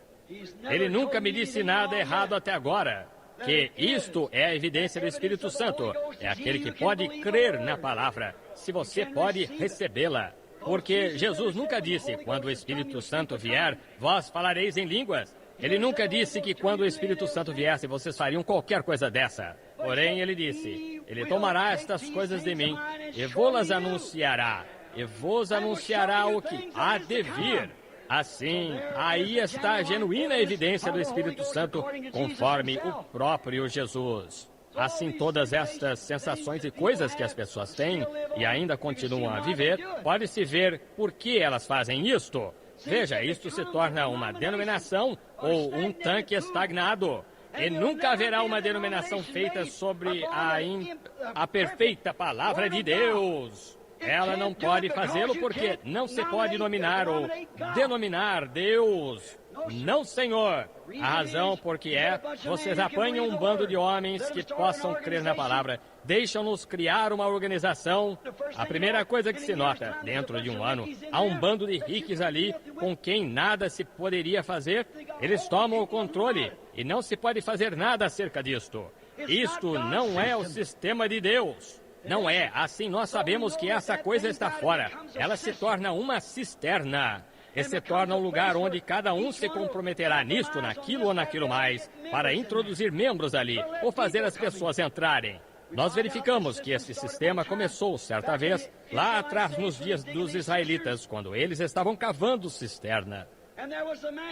Ele nunca me disse nada errado até agora. Que isto é a evidência do Espírito Santo. É aquele que pode crer na palavra, se você pode recebê-la. Porque Jesus nunca disse, quando o Espírito Santo vier, vós falareis em línguas. Ele nunca disse que quando o Espírito Santo viesse, vocês fariam qualquer coisa dessa. Porém, ele disse, ele tomará estas coisas de mim e vos anunciará. E vos anunciará o que há de vir. Assim, aí está a genuína evidência do Espírito Santo, conforme o próprio Jesus. Assim, todas estas sensações e coisas que as pessoas têm e ainda continuam a viver, pode-se ver por que elas fazem isto. Veja, isto se torna uma denominação ou um tanque estagnado. E nunca haverá uma denominação feita sobre a perfeita palavra de Deus. Ela não pode fazê-lo porque não se pode nominar ou denominar Deus. Não, Senhor. A razão porque vocês apanham um bando de homens que possam crer na palavra, deixam-nos criar uma organização. A primeira coisa que se nota, dentro de um ano, há um bando de ricos ali com quem nada se poderia fazer. Eles tomam o controle e não se pode fazer nada acerca disto. Isto não é o sistema de Deus. Não é. Assim nós sabemos que essa coisa está fora. Ela se torna uma cisterna. E se torna um lugar onde cada um se comprometerá nisto, naquilo ou naquilo mais, para introduzir membros ali, ou fazer as pessoas entrarem. Nós verificamos que esse sistema começou, certa vez, lá atrás nos dias dos israelitas, quando eles estavam cavando cisterna.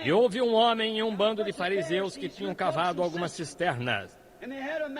E houve um homem e um bando de fariseus que tinham cavado algumas cisternas.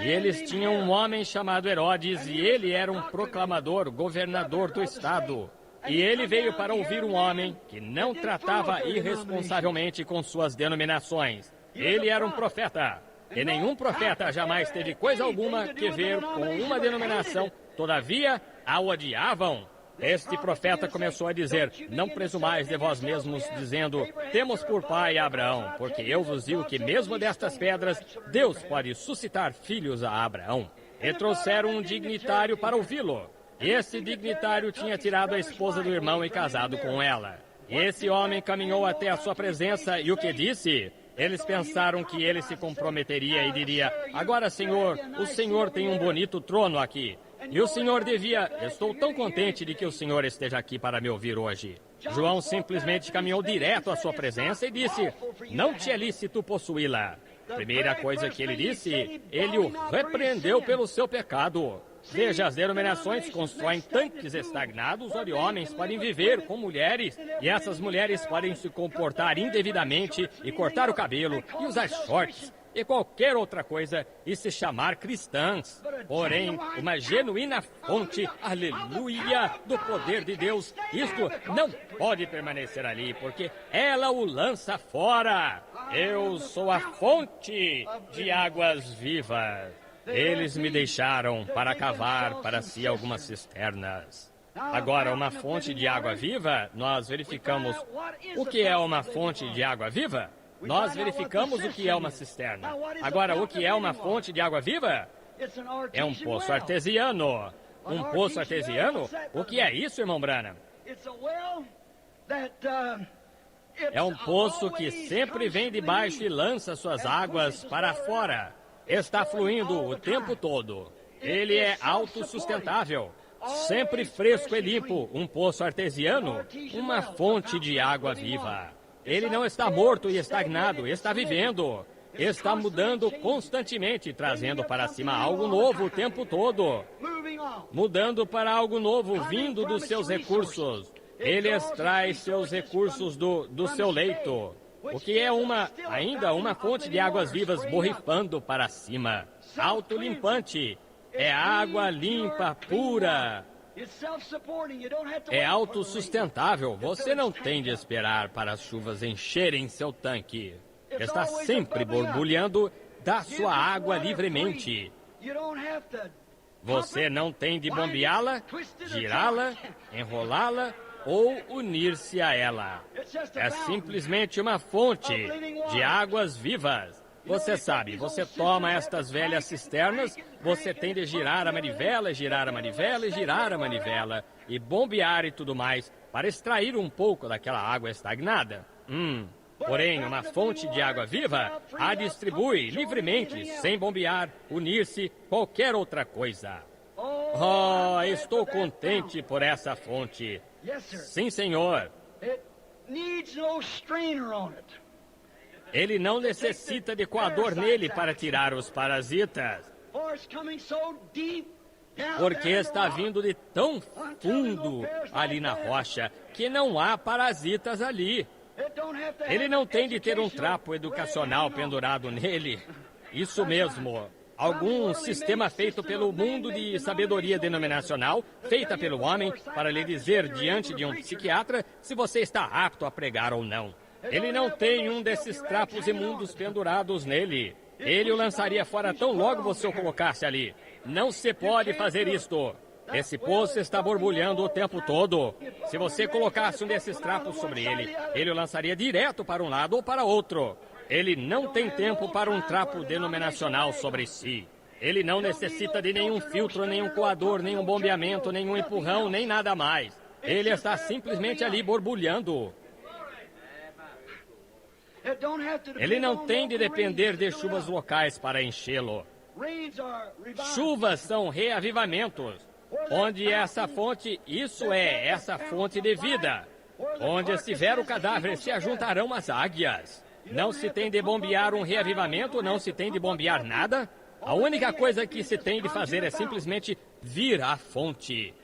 E eles tinham um homem chamado Herodes, e ele era um proclamador, governador do estado. E ele veio para ouvir um homem que não tratava irresponsavelmente com suas denominações. Ele era um profeta, e nenhum profeta jamais teve coisa alguma que ver com uma denominação, todavia a odiavam. Este profeta começou a dizer, não presumais de vós mesmos, dizendo, temos por pai Abraão, porque eu vos digo que mesmo destas pedras, Deus pode suscitar filhos a Abraão. E trouxeram um dignitário para ouvi-lo. Esse dignitário tinha tirado a esposa do irmão e casado com ela. Esse homem caminhou até a sua presença e o que disse? Eles pensaram que ele se comprometeria e diria, agora, Senhor, o Senhor tem um bonito trono aqui. E o Senhor devia, estou tão contente de que o Senhor esteja aqui para me ouvir hoje. João simplesmente caminhou direto à sua presença e disse, não te é lícito possuí-la. Primeira coisa que ele disse, ele o repreendeu pelo seu pecado. Veja, as denominações constroem tanques estagnados onde homens podem viver com mulheres e essas mulheres podem se comportar indevidamente e cortar o cabelo e usar shorts e qualquer outra coisa e se chamar cristãs. Porém, uma genuína fonte, aleluia, do poder de Deus, isto não pode permanecer ali, porque ela o lança fora. Eu sou a fonte de águas vivas. Eles me deixaram para cavar para si algumas cisternas. Agora, uma fonte de água viva, nós verificamos o que é uma fonte de água viva. Nós verificamos o que é uma cisterna. Agora, o que é uma fonte de água viva? É um poço artesiano. Um poço artesiano? O que é isso, irmão Branham? É um poço que sempre vem de baixo e lança suas águas para fora. Está fluindo o tempo todo. Ele é autossustentável, sempre fresco e limpo. Um poço artesiano, uma fonte de água viva. Ele não está morto e estagnado, está vivendo. Está mudando constantemente, trazendo para cima algo novo o tempo todo. Mudando para algo novo, vindo dos seus recursos. Ele extrai seus recursos do seu leito, o que é ainda uma fonte de águas vivas borrifando para cima. Autolimpante. É água limpa, pura. É autossustentável. Você não tem de esperar para as chuvas encherem seu tanque. Está sempre borbulhando da sua água livremente. Você não tem de bombeá-la, girá-la, enrolá-la ou unir-se a ela. É simplesmente uma fonte de águas vivas. Você sabe, você toma estas velhas cisternas, você tem de girar a manivela, girar a manivela e girar a manivela, e bombear e tudo mais, para extrair um pouco daquela água estagnada. Porém, uma fonte de água viva a distribui livremente, sem bombear, unir-se, qualquer outra coisa. Oh, estou contente por essa fonte. Sim, Senhor. Ele não necessita de coador nele para tirar os parasitas, porque está vindo de tão fundo ali na rocha que não há parasitas ali. Ele não tem de ter um trapo educacional pendurado nele. Isso mesmo. Algum sistema feito pelo mundo de sabedoria denominacional, feita pelo homem, para lhe dizer diante de um psiquiatra se você está apto a pregar ou não. Ele não tem um desses trapos imundos pendurados nele. Ele o lançaria fora tão logo você o colocasse ali. Não se pode fazer isto. Esse poço está borbulhando o tempo todo. Se você colocasse um desses trapos sobre ele, ele o lançaria direto para um lado ou para outro. Ele não tem tempo para um trapo denominacional sobre si. Ele não necessita de nenhum filtro, nenhum coador, nenhum bombeamento, nenhum empurrão, nem nada mais. Ele está simplesmente ali borbulhando. Ele não tem de depender de chuvas locais para enchê-lo. Chuvas são reavivamentos. Onde essa fonte, isso é, essa fonte de vida. Onde estiver o cadáver, se ajuntarão as águias. Não se tem de bombear um reavivamento, não se tem de bombear nada. A única coisa que se tem de fazer é simplesmente vir à fonte.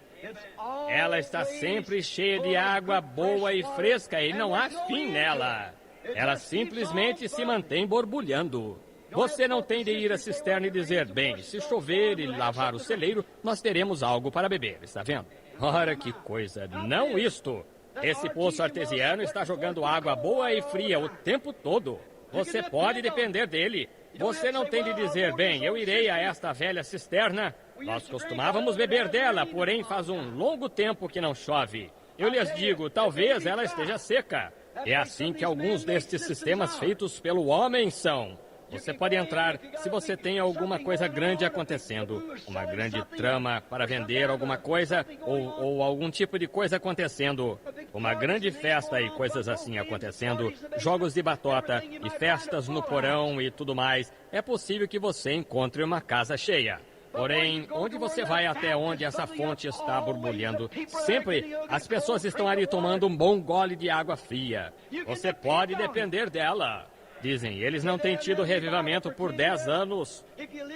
Ela está sempre cheia de água boa e fresca e não há fim nela. Ela simplesmente se mantém borbulhando. Você não tem de ir à cisterna e dizer, bem, se chover e lavar o celeiro, nós teremos algo para beber, está vendo? Ora, que coisa, não isto. Esse poço artesiano está jogando água boa e fria o tempo todo. Você pode depender dele. Você não tem de dizer, bem, eu irei a esta velha cisterna. Nós costumávamos beber dela, porém faz um longo tempo que não chove. Eu lhes digo, talvez ela esteja seca. É assim que alguns destes sistemas feitos pelo homem são. Você pode entrar se você tem alguma coisa grande acontecendo, uma grande trama para vender alguma coisa ou algum tipo de coisa acontecendo, uma grande festa e coisas assim acontecendo, jogos de batota e festas no porão e tudo mais. É possível que você encontre uma casa cheia. Porém, onde você vai até onde essa fonte está borbulhando, sempre as pessoas estão ali tomando um bom gole de água fria. Você pode depender dela. Dizem, eles não têm tido revivamento por 10 anos.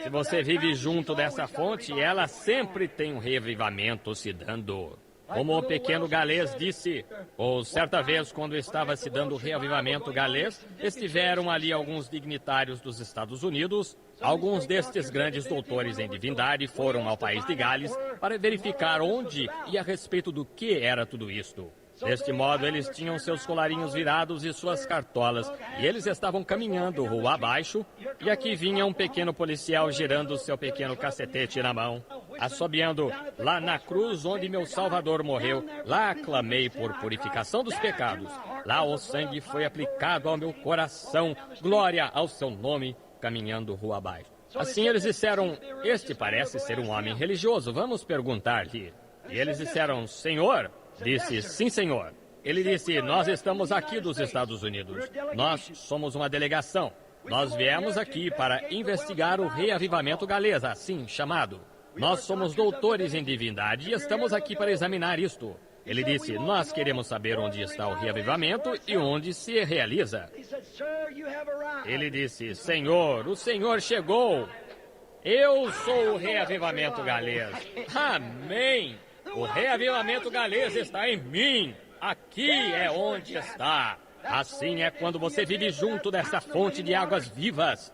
Se você vive junto dessa fonte, ela sempre tem um revivamento se dando. Como o pequeno galês disse, ou certa vez, quando estava se dando o reavivamento galês, estiveram ali alguns dignitários dos Estados Unidos. Alguns destes grandes doutores em divindade foram ao país de Gales para verificar onde e a respeito do que era tudo isto. Deste modo, eles tinham seus colarinhos virados e suas cartolas, e eles estavam caminhando rua abaixo, e aqui vinha um pequeno policial girando seu pequeno cacetete na mão, assobiando, lá na cruz onde meu Salvador morreu, lá clamei por purificação dos pecados, lá o sangue foi aplicado ao meu coração, glória ao seu nome, caminhando rua abaixo. Assim eles disseram, este parece ser um homem religioso, vamos perguntar-lhe. E eles disseram, Senhor... Disse, sim, senhor. Ele disse, nós estamos aqui dos Estados Unidos. Nós somos uma delegação. Nós viemos aqui para investigar o reavivamento galês, assim chamado. Nós somos doutores em divindade e estamos aqui para examinar isto. Ele disse, nós queremos saber onde está o reavivamento e onde se realiza. Ele disse, Senhor, o Senhor chegou. Eu sou o reavivamento galês. Amém! O reavivamento galês está em mim. Aqui é onde está. Assim é quando você vive junto dessa fonte de águas vivas.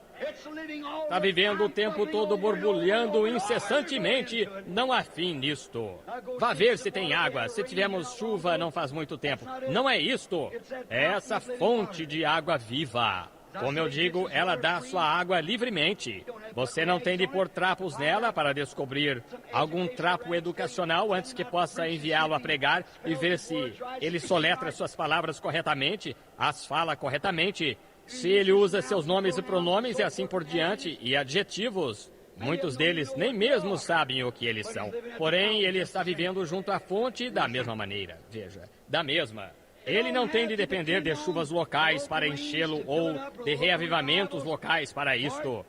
Está vivendo o tempo todo borbulhando incessantemente. Não há fim nisto. Vá ver se tem água. Se tivermos chuva não faz muito tempo. Não é isto. É essa fonte de água viva. Como eu digo, ela dá sua água livremente. Você não tem de pôr trapos nela para descobrir algum trapo educacional antes que possa enviá-lo a pregar e ver se ele soletra suas palavras corretamente, as fala corretamente, se ele usa seus nomes e pronomes e assim por diante, e adjetivos. Muitos deles nem mesmo sabem o que eles são. Porém, ele está vivendo junto à fonte da mesma maneira. Veja, da mesma. Ele não tem de depender de chuvas locais para enchê-lo ou de reavivamentos locais para isto.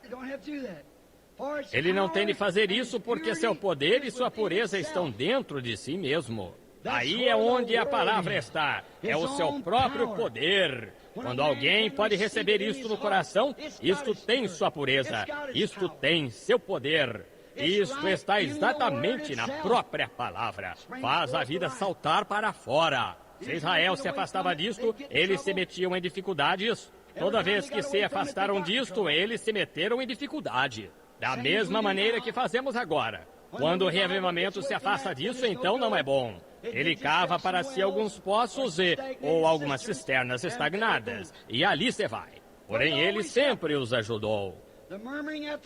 Ele não tem de fazer isso porque seu poder e sua pureza estão dentro de si mesmo. Aí é onde a palavra está. É o seu próprio poder. Quando alguém pode receber isto no coração, isto tem sua pureza. Isto tem seu poder. Isto está exatamente na própria palavra. Faz a vida saltar para fora. Se Israel se afastava disto, eles se metiam em dificuldades. Toda vez que se afastaram disto, eles se meteram em dificuldade. Da mesma maneira que fazemos agora. Quando o reavivamento se afasta disso, então não é bom. Ele cava para si alguns poços ou algumas cisternas estagnadas. E ali se vai. Porém, ele sempre os ajudou.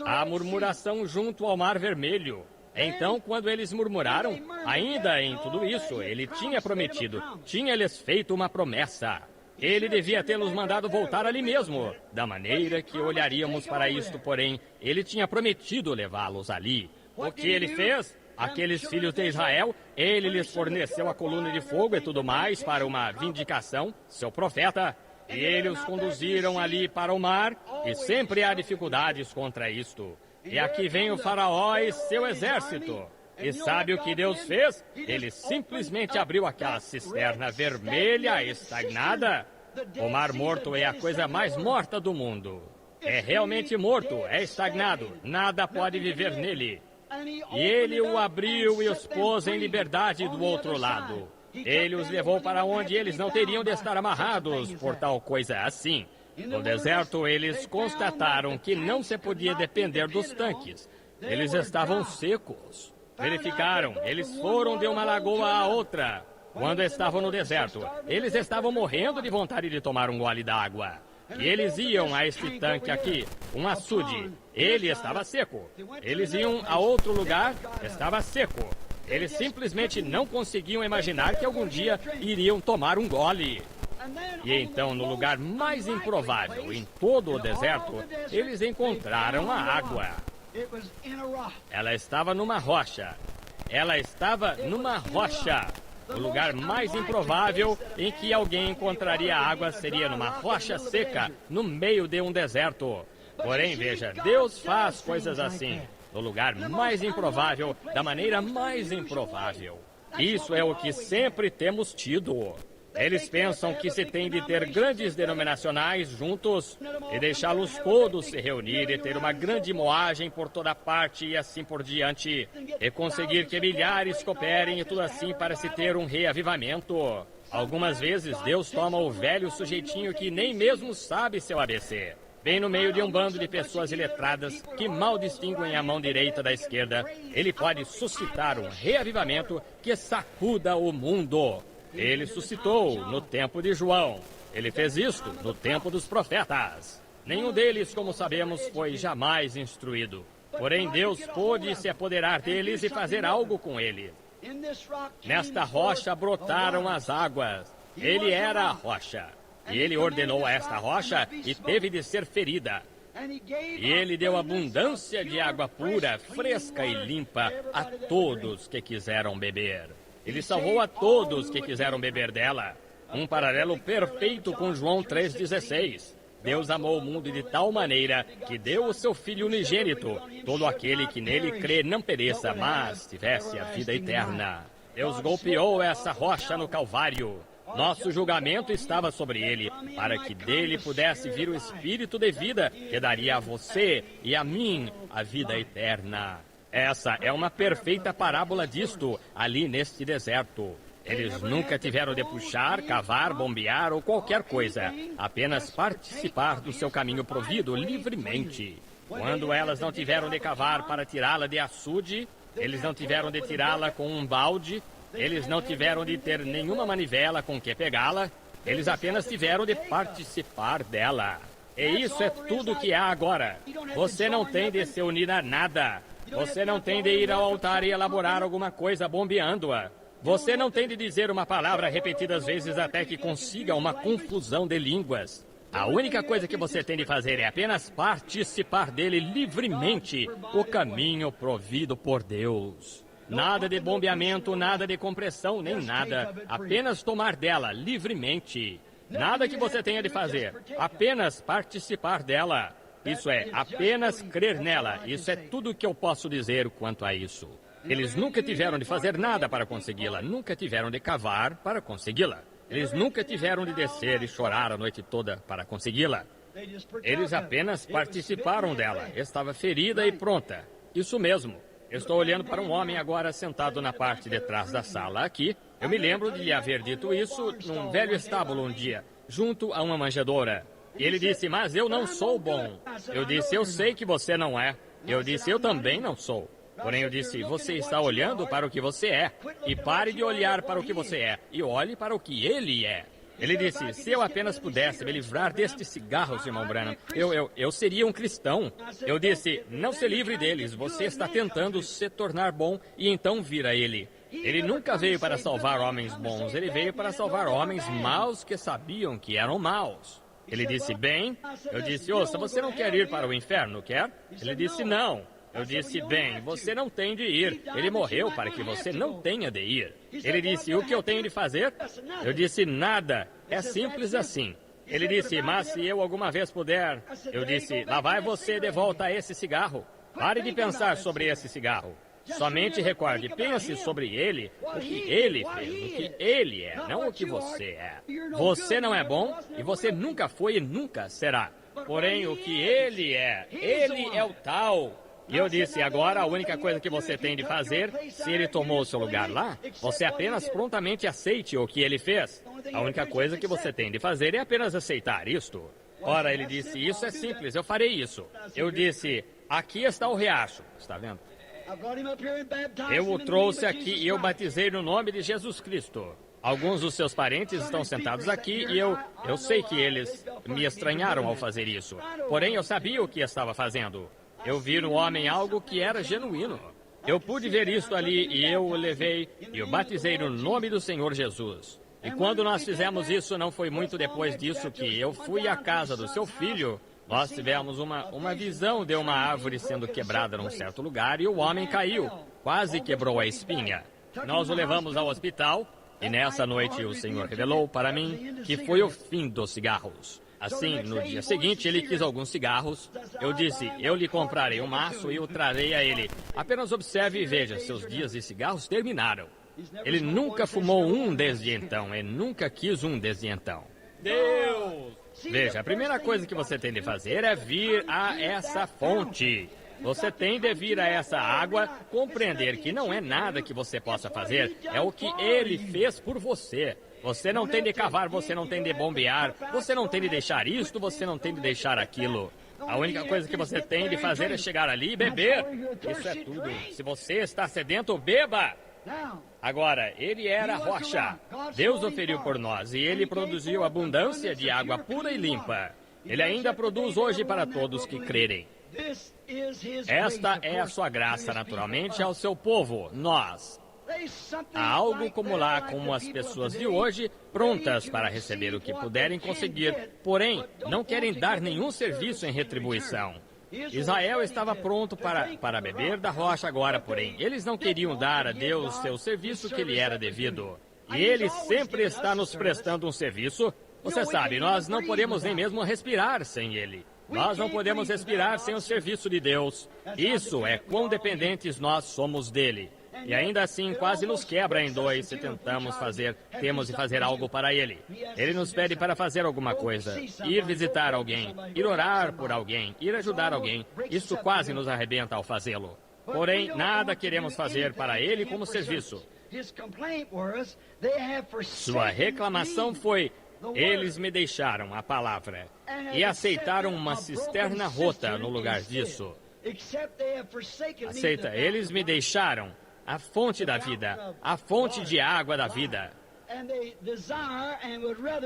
A murmuração junto ao Mar Vermelho. Então, quando eles murmuraram, ainda em tudo isso, ele tinha prometido, tinha-lhes feito uma promessa. Ele devia tê-los mandado voltar ali mesmo. Da maneira que olharíamos para isto, porém, ele tinha prometido levá-los ali. O que ele fez? Aqueles filhos de Israel, ele lhes forneceu a coluna de fogo e tudo mais para uma vindicação, seu profeta. E eles os conduziram ali para o mar, e sempre há dificuldades contra isto. E aqui vem o faraó e seu exército. E sabe o que Deus fez? Ele simplesmente abriu aquela cisterna vermelha estagnada. O Mar Morto é a coisa mais morta do mundo. É realmente morto, é estagnado. Nada pode viver nele. E ele o abriu e os pôs em liberdade do outro lado. Ele os levou para onde eles não teriam de estar amarrados por tal coisa assim. No deserto, eles constataram que não se podia depender dos tanques. Eles estavam secos. Verificaram, eles foram de uma lagoa a outra. Quando estavam no deserto, eles estavam morrendo de vontade de tomar um gole d'água. E eles iam a este tanque aqui, um açude. Ele estava seco. Eles iam a outro lugar, estava seco. Eles simplesmente não conseguiam imaginar que algum dia iriam tomar um gole. E então, no lugar mais improvável em todo o deserto, eles encontraram a água. Ela estava numa rocha. Ela estava numa rocha. O lugar mais improvável em que alguém encontraria água seria numa rocha seca, no meio de um deserto. Porém, veja, Deus faz coisas assim, no lugar mais improvável, da maneira mais improvável. Isso é o que sempre temos tido. Eles pensam que se tem de ter grandes denominacionais juntos e deixá-los todos se reunir e ter uma grande moagem por toda parte e assim por diante, e conseguir que milhares cooperem e tudo assim para se ter um reavivamento. Algumas vezes Deus toma o velho sujeitinho que nem mesmo sabe seu ABC. Bem no meio de um bando de pessoas iletradas que mal distinguem a mão direita da esquerda, ele pode suscitar um reavivamento que sacuda o mundo. Ele suscitou no tempo de João. Ele fez isto no tempo dos profetas. Nenhum deles, como sabemos, foi jamais instruído. Porém, Deus pôde se apoderar deles e fazer algo com eles. Nesta rocha brotaram as águas. Ele era a rocha. E ele ordenou a esta rocha e teve de ser ferida. E ele deu abundância de água pura, fresca e limpa a todos que quiseram beber. Ele salvou a todos que quiseram beber dela. Um paralelo perfeito com João 3,16. Deus amou o mundo de tal maneira que deu o seu Filho unigênito. Todo aquele que nele crê não pereça, mas tivesse a vida eterna. Deus golpeou essa rocha no Calvário. Nosso julgamento estava sobre ele, para que dele pudesse vir o Espírito de vida, que daria a você e a mim a vida eterna. Essa é uma perfeita parábola disto, ali neste deserto. Eles nunca tiveram de puxar, cavar, bombear ou qualquer coisa, apenas participar do seu caminho provido livremente. Quando elas não tiveram de cavar para tirá-la de açude, eles não tiveram de tirá-la com um balde, eles não tiveram de ter nenhuma manivela com que pegá-la, eles apenas tiveram de participar dela. E isso é tudo que há agora. Você não tem de se unir a nada. Você não tem de ir ao altar e elaborar alguma coisa bombeando-a. Você não tem de dizer uma palavra repetidas vezes até que consiga uma confusão de línguas. A única coisa que você tem de fazer é apenas participar dele livremente, o caminho provido por Deus. Nada de bombeamento, nada de compressão, nem nada. Apenas tomar dela livremente. Nada que você tenha de fazer, apenas participar dela. Isso é, apenas crer nela. Isso é tudo o que eu posso dizer quanto a isso. Eles nunca tiveram de fazer nada para consegui-la, nunca tiveram de cavar para consegui-la. Eles nunca tiveram de descer e chorar a noite toda para consegui-la. Eles apenas participaram dela. Estava ferida e pronta. Isso mesmo. Estou olhando para um homem agora sentado na parte de trás da sala aqui. Eu me lembro de lhe haver dito isso num velho estábulo um dia, junto a uma manjedoura. E ele disse, mas eu não sou bom. Eu disse, eu sei que você não é. Eu disse, eu também não sou. Porém, eu disse, você está olhando para o que você é. E pare de olhar para o que você é. E olhe para o que ele é. Ele disse, se eu apenas pudesse me livrar destes cigarros, irmão Branham, eu seria um cristão. Eu disse, não se livre deles. Você está tentando se tornar bom e então vira ele. Ele nunca veio para salvar homens bons. Ele veio para salvar homens maus que sabiam que eram maus. Ele disse, bem, eu disse, ouça, você não quer ir para o inferno, quer? Ele disse, não. Eu disse, bem, você não tem de ir. Ele morreu para que você não tenha de ir. Ele disse, o que eu tenho de fazer? Eu disse, nada. É simples assim. Ele disse, mas se eu alguma vez puder... Eu disse, lá vai você de volta a esse cigarro. Pare de pensar sobre esse cigarro. Somente recorde, pense sobre ele, o que ele fez, o que ele é, não o que você é. Você não é bom e você nunca foi e nunca será. Porém, o que ele é o tal. E eu disse, agora a única coisa que você tem de fazer, se ele tomou o seu lugar lá, você apenas prontamente aceite o que ele fez. A única coisa que você tem de fazer é apenas aceitar isto. Ora, ele disse, isso é simples, eu farei isso. Eu disse, aqui está o riacho, está vendo? Eu o trouxe aqui e eu batizei no nome de Jesus Cristo. Alguns dos seus parentes estão sentados aqui e eu sei que eles me estranharam ao fazer isso. Porém, eu sabia o que estava fazendo. Eu vi no homem algo que era genuíno. Eu pude ver isto ali e eu o levei e o batizei no nome do Senhor Jesus. E quando nós fizemos isso, não foi muito depois disso que eu fui à casa do seu filho. Nós tivemos uma visão de uma árvore sendo quebrada num certo lugar e o homem caiu. Quase quebrou a espinha. Nós o levamos ao hospital e nessa noite o Senhor revelou para mim que foi o fim dos cigarros. Assim, no dia seguinte, ele quis alguns cigarros. Eu disse, eu lhe comprarei um maço e o trarei a ele. Apenas observe e veja, seus dias de cigarros terminaram. Ele nunca fumou um desde então e nunca quis um desde então. Deus! Veja, a primeira coisa que você tem de fazer é vir a essa fonte. Você tem de vir a essa água, compreender que não é nada que você possa fazer, é o que ele fez por você. Você não tem de cavar, você não tem de bombear, você não tem de deixar isto, você não tem de deixar aquilo. A única coisa que você tem de fazer é chegar ali e beber. Isso é tudo. Se você está sedento, beba. Agora, ele era a rocha. Deus o feriu por nós e ele produziu abundância de água pura e limpa. Ele ainda produz hoje para todos que crerem. Esta é a sua graça, naturalmente, ao seu povo, nós. Há algo como lá, como as pessoas de hoje, prontas para receber o que puderem conseguir, porém, não querem dar nenhum serviço em retribuição. Israel estava pronto para beber da rocha agora, porém, eles não queriam dar a Deus seu serviço que lhe era devido. E ele sempre está nos prestando um serviço. Você sabe, nós não podemos nem mesmo respirar sem ele. Nós não podemos respirar sem o serviço de Deus. Isso é quão dependentes nós somos dele. E ainda assim quase nos quebra em dois se temos de fazer algo para Ele. Ele nos pede para fazer alguma coisa, ir visitar alguém, ir orar por alguém, ir ajudar alguém. Isso quase nos arrebenta ao fazê-lo. Porém, nada queremos fazer para Ele como serviço. Sua reclamação foi: eles me deixaram a palavra e aceitaram uma cisterna rota no lugar disso. Aceita, eles me deixaram a fonte da vida, a fonte de água da vida.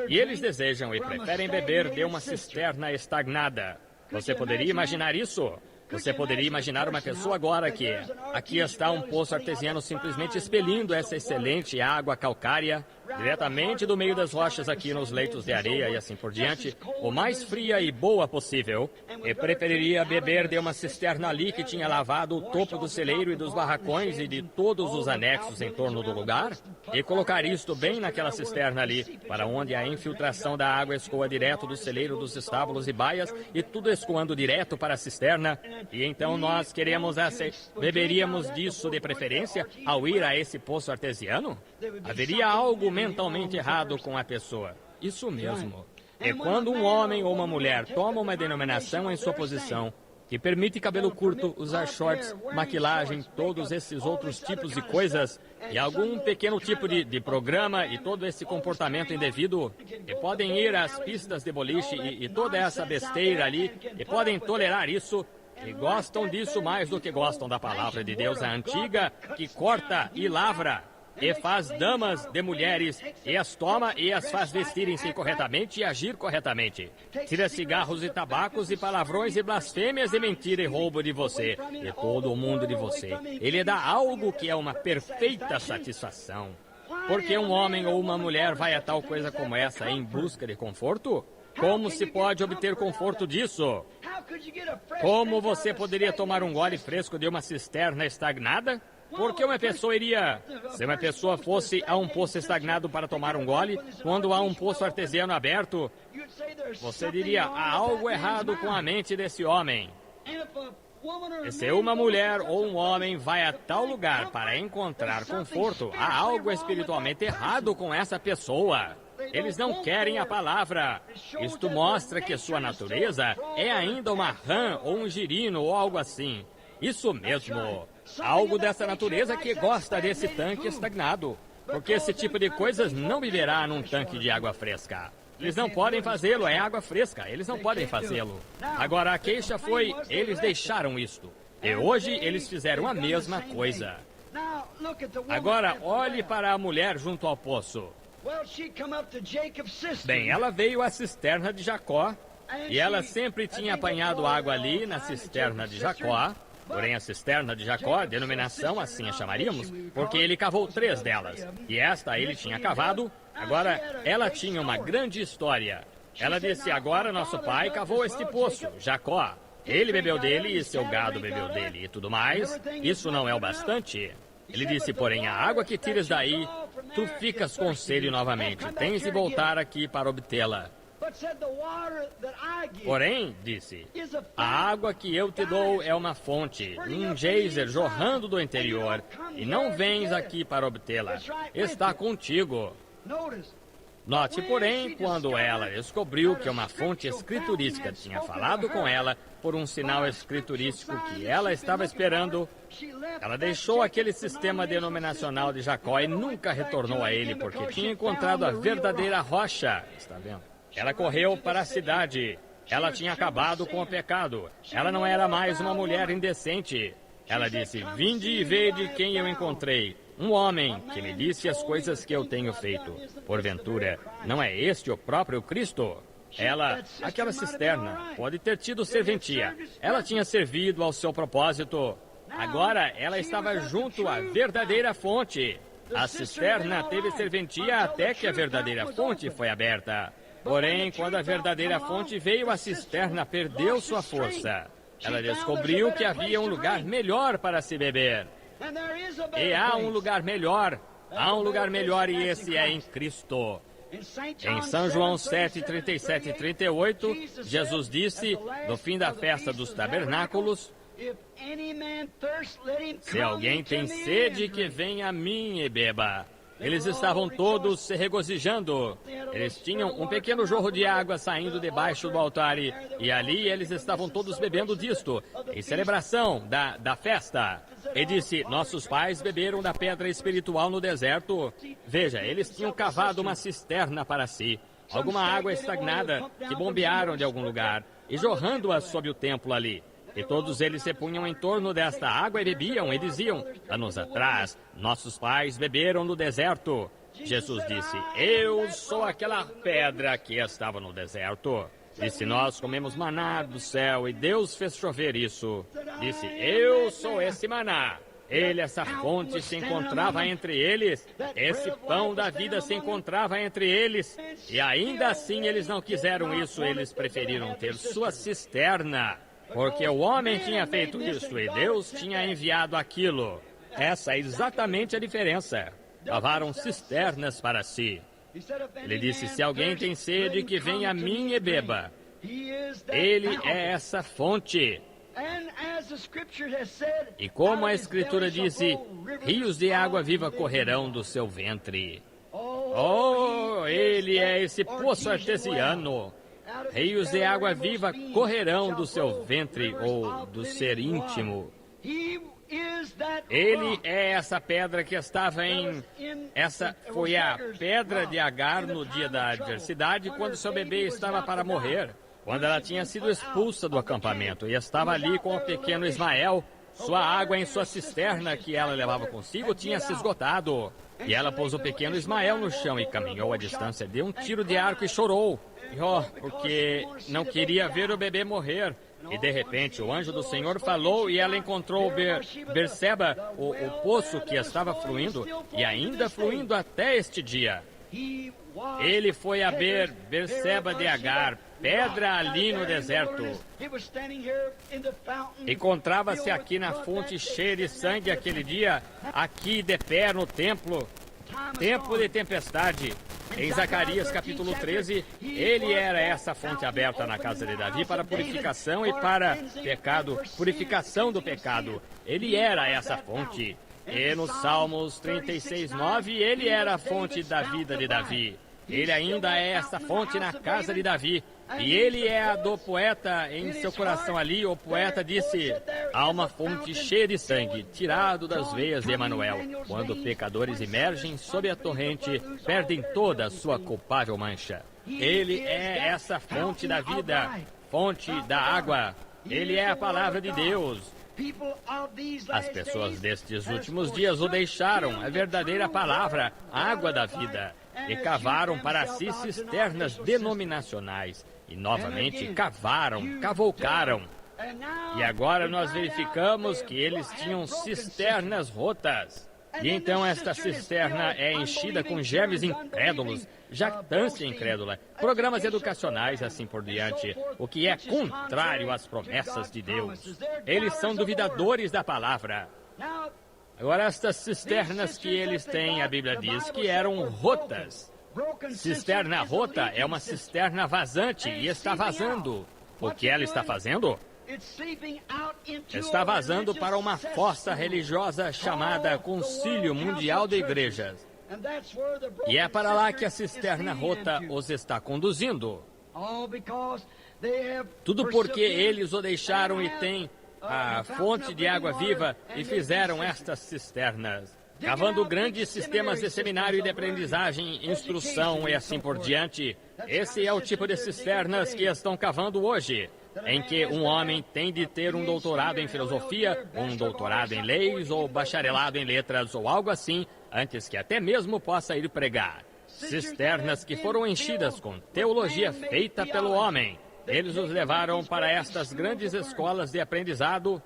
E eles desejam e preferem beber de uma cisterna estagnada. Você poderia imaginar isso? Você poderia imaginar uma pessoa agora que aqui está um poço artesiano simplesmente expelindo essa excelente água calcária diretamente do meio das rochas aqui nos leitos de areia e assim por diante, o mais fria e boa possível, e preferiria beber de uma cisterna ali que tinha lavado o topo do celeiro e dos barracões e de todos os anexos em torno do lugar, e colocar isto bem naquela cisterna ali, para onde a infiltração da água escoa direto do celeiro, dos estábulos e baias, e tudo escoando direto para a cisterna, e então nós beberíamos disso de preferência ao ir a esse poço artesiano? Haveria algo mentalmente errado com a pessoa. Isso mesmo. É quando um homem ou uma mulher toma uma denominação em sua posição, que permite cabelo curto, usar shorts, maquilagem, todos esses outros tipos de coisas, e algum pequeno tipo de programa e todo esse comportamento indevido, e podem ir às pistas de boliche e toda essa besteira ali, e podem tolerar isso, e gostam disso mais do que gostam da palavra de Deus, a antiga, que corta e lavra, e faz damas de mulheres, e as toma e as faz vestirem-se corretamente e agir corretamente. Tira cigarros e tabacos e palavrões e blasfêmias e mentira e roubo de você, e todo o mundo de você. Ele dá algo que é uma perfeita satisfação. Porque um homem ou uma mulher vai a tal coisa como essa em busca de conforto? Como se pode obter conforto disso? Como você poderia tomar um gole fresco de uma cisterna estagnada? Por que uma pessoa iria, se uma pessoa fosse a um poço estagnado para tomar um gole, quando há um poço artesiano aberto, você diria, há algo errado com a mente desse homem. E se uma mulher ou um homem vai a tal lugar para encontrar conforto, há algo espiritualmente errado com essa pessoa. Eles não querem a palavra. Isto mostra que sua natureza é ainda uma rã ou um girino ou algo assim. Isso mesmo. Algo dessa natureza que gosta desse tanque estagnado. Porque esse tipo de coisas não viverá num tanque de água fresca. Eles não podem fazê-lo, é água fresca. Eles não podem fazê-lo. Agora, a queixa foi, eles deixaram isto. E hoje eles fizeram a mesma coisa. Agora, olhe para a mulher junto ao poço. Bem, ela veio à cisterna de Jacó. E ela sempre tinha apanhado água ali na cisterna de Jacó. Porém, a cisterna de Jacó, denominação assim a chamaríamos, porque ele cavou 3 delas. E esta ele tinha cavado. Agora, ela tinha uma grande história. Ela disse, agora nosso pai cavou este poço, Jacó. Ele bebeu dele e seu gado bebeu dele e tudo mais. Isso não é o bastante. Ele disse, porém, a água que tires daí, tu ficas com sede novamente. Tens de voltar aqui para obtê-la. Porém, disse, a água que eu te dou é uma fonte, um geyser jorrando do interior, e não vens aqui para obtê-la. Está contigo. Note, porém, quando ela descobriu que uma fonte escriturística tinha falado com ela por um sinal escriturístico que ela estava esperando, ela deixou aquele sistema denominacional de Jacó e nunca retornou a ele, porque tinha encontrado a verdadeira rocha. Está vendo? Ela correu para a cidade. Ela tinha acabado com o pecado. Ela não era mais uma mulher indecente. Ela disse, vinde e vede quem eu encontrei. Um homem que me disse as coisas que eu tenho feito. Porventura, não é este o próprio Cristo? Aquela cisterna, pode ter tido serventia. Ela tinha servido ao seu propósito. Agora, ela estava junto à verdadeira fonte. A cisterna teve serventia até que a verdadeira fonte foi aberta. Porém, quando a verdadeira fonte veio, a cisterna perdeu sua força. Ela descobriu que havia um lugar melhor para se beber. E há um lugar melhor e esse é em Cristo. Em São João 7, 37 e 38, Jesus disse, no fim da festa dos tabernáculos, Se alguém tem sede, que venha a mim e beba. Eles estavam todos se regozijando. Eles tinham um pequeno jorro de água saindo debaixo do altar e ali eles estavam todos bebendo disto, em celebração da festa. E disse, nossos pais beberam da pedra espiritual no deserto. Veja, eles tinham cavado uma cisterna para si, alguma água estagnada que bombearam de algum lugar e jorrando-a sobre o templo ali. E todos eles se punham em torno desta água e bebiam, e diziam, anos atrás, nossos pais beberam no deserto. Jesus disse, eu sou aquela pedra que estava no deserto. Disse, nós comemos maná do céu, e Deus fez chover isso. Disse, eu sou esse maná. Essa fonte se encontrava entre eles, esse pão da vida se encontrava entre eles, e ainda assim eles não quiseram isso, eles preferiram ter sua cisterna. Porque o homem tinha feito isso e Deus tinha enviado aquilo. Essa é exatamente a diferença. Cavaram cisternas para si. Ele disse, se alguém tem sede, que venha a mim e beba. Ele é essa fonte. E como a Escritura disse, rios de água viva correrão do seu ventre. Oh, ele é esse poço artesiano. Rios de água viva correrão do seu ventre ou do ser íntimo. Ele é essa pedra que estava Essa foi a pedra de Agar no dia da adversidade, quando seu bebê estava para morrer. Quando ela tinha sido expulsa do acampamento e estava ali com o pequeno Ismael, sua água em sua cisterna que ela levava consigo tinha se esgotado. E ela pôs o pequeno Ismael no chão e caminhou à distância, deu um tiro de arco e chorou. Porque não queria ver o bebê morrer. E de repente o anjo do Senhor falou e ela encontrou Berseba, o poço que estava fluindo e ainda fluindo até este dia. Ele foi a Berseba de Agar, pedra ali no deserto. Encontrava-se aqui na fonte cheia de sangue aquele dia, aqui de pé no templo, tempo de tempestade. Em Zacarias capítulo 13, ele era essa fonte aberta na casa de Davi para purificação e para pecado, purificação do pecado. Ele era essa fonte. E nos Salmos 36:9, ele era a fonte da vida de Davi. Ele ainda é essa fonte na casa de Davi. E ele é a do poeta em seu coração ali. O poeta disse, há uma fonte cheia de sangue, tirado das veias de Emanuel. Quando pecadores emergem sob a torrente, perdem toda a sua culpável mancha. Ele é essa fonte da vida, fonte da água. Ele é a palavra de Deus. As pessoas destes últimos dias o deixaram, a verdadeira palavra, a água da vida, e cavaram para si cisternas denominacionais. E novamente cavoucaram. E agora nós verificamos que eles tinham cisternas rotas. E então esta cisterna é enchida com germes incrédulos, jactância incrédula, programas educacionais, assim por diante, o que é contrário às promessas de Deus. Eles são duvidadores da palavra. Agora, estas cisternas que eles têm, a Bíblia diz que eram rotas. Cisterna rota é uma cisterna vazante e está vazando. O que ela está fazendo? Está vazando para uma fossa religiosa chamada Concílio Mundial de Igrejas. E é para lá que a cisterna rota os está conduzindo. Tudo porque eles o deixaram e têm a fonte de água viva e fizeram estas cisternas, cavando grandes sistemas de seminário e de aprendizagem, instrução e assim por diante. Esse é o tipo de cisternas que estão cavando hoje, em que um homem tem de ter um doutorado em filosofia, um doutorado em leis ou bacharelado em letras ou algo assim, antes que até mesmo possa ir pregar. Cisternas que foram enchidas com teologia feita pelo homem. Eles os levaram para estas grandes escolas de aprendizado.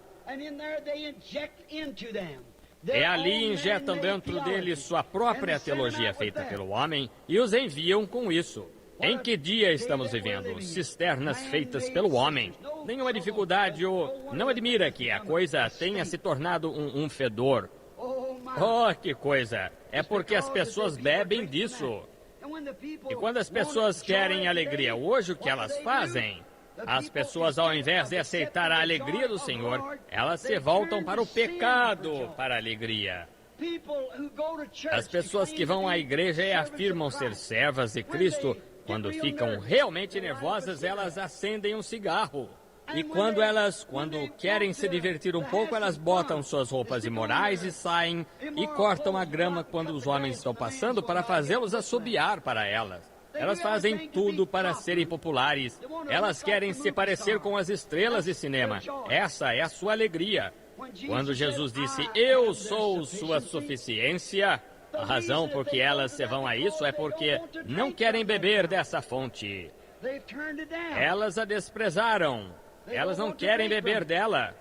E ali injetam dentro deles sua própria teologia feita pelo homem e os enviam com isso. Em que dia estamos vivendo? Cisternas feitas pelo homem. Nenhuma dificuldade ou não admira que a coisa tenha se tornado um fedor. Oh, que coisa! É porque as pessoas bebem disso. E quando as pessoas querem alegria hoje, o que elas fazem? As pessoas, ao invés de aceitar a alegria do Senhor, elas se voltam para o pecado, para a alegria. As pessoas que vão à igreja e afirmam ser servas de Cristo, quando ficam realmente nervosas, elas acendem um cigarro. E quando querem se divertir um pouco, elas botam suas roupas imorais e saem e cortam a grama quando os homens estão passando para fazê-los assobiar para elas. Elas fazem tudo para serem populares. Elas querem se parecer com as estrelas de cinema. Essa é a sua alegria. Quando Jesus disse, eu sou sua suficiência, a razão por que elas se vão a isso é porque não querem beber dessa fonte. Elas a desprezaram. Elas não querem beber dela.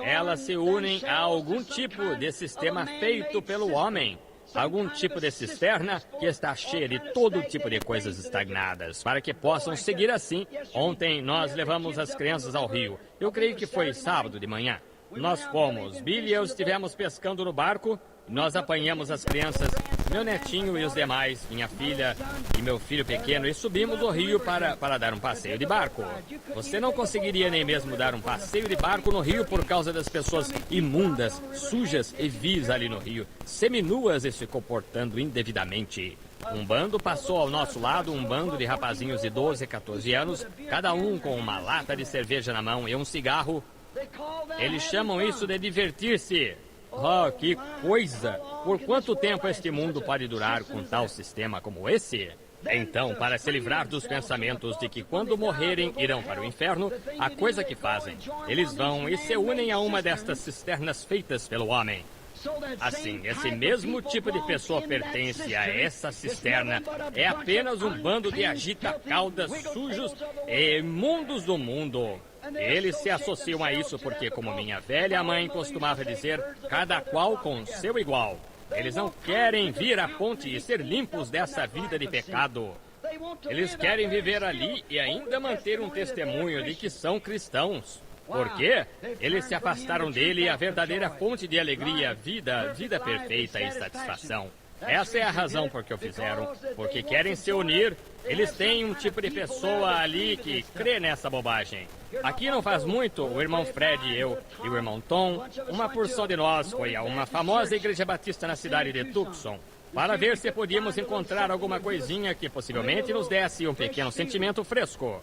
Elas se unem a algum tipo de sistema feito pelo homem. Algum tipo de cisterna que está cheia de todo tipo de coisas estagnadas, para que possam seguir assim. Ontem nós levamos as crianças ao rio. Eu creio que foi sábado de manhã. Nós fomos. Billy e eu estivemos pescando no barco. Nós apanhamos as crianças, meu netinho e os demais, minha filha e meu filho pequeno, e subimos o rio para dar um passeio de barco. Você não conseguiria nem mesmo dar um passeio de barco no rio por causa das pessoas imundas, sujas e vis ali no rio, seminuas e se comportando indevidamente. Um bando passou ao nosso lado, um bando de rapazinhos de 12 a 14 anos, cada um com uma lata de cerveja na mão e um cigarro. Eles chamam isso de divertir-se. Oh, que coisa! Por quanto tempo este mundo pode durar com tal sistema como esse? Então, para se livrar dos pensamentos de que quando morrerem irão para o inferno, a coisa que fazem, eles vão e se unem a uma destas cisternas feitas pelo homem. Assim, esse mesmo tipo de pessoa pertence a essa cisterna. É apenas um bando de agita-caudas sujos e imundos do mundo. Eles se associam a isso porque, como minha velha mãe costumava dizer, cada qual com seu igual. Eles não querem vir à ponte e ser limpos dessa vida de pecado. Eles querem viver ali e ainda manter um testemunho de que são cristãos. Por quê? Eles se afastaram dele e a verdadeira fonte de alegria, vida perfeita e satisfação. Essa é a razão por que o fizeram, porque querem se unir. Eles têm um tipo de pessoa ali que crê nessa bobagem. Aqui não faz muito, o irmão Fred e eu, e o irmão Tom, uma porção de nós foi a uma famosa igreja batista na cidade de Tucson, para ver se podíamos encontrar alguma coisinha que possivelmente nos desse um pequeno sentimento fresco.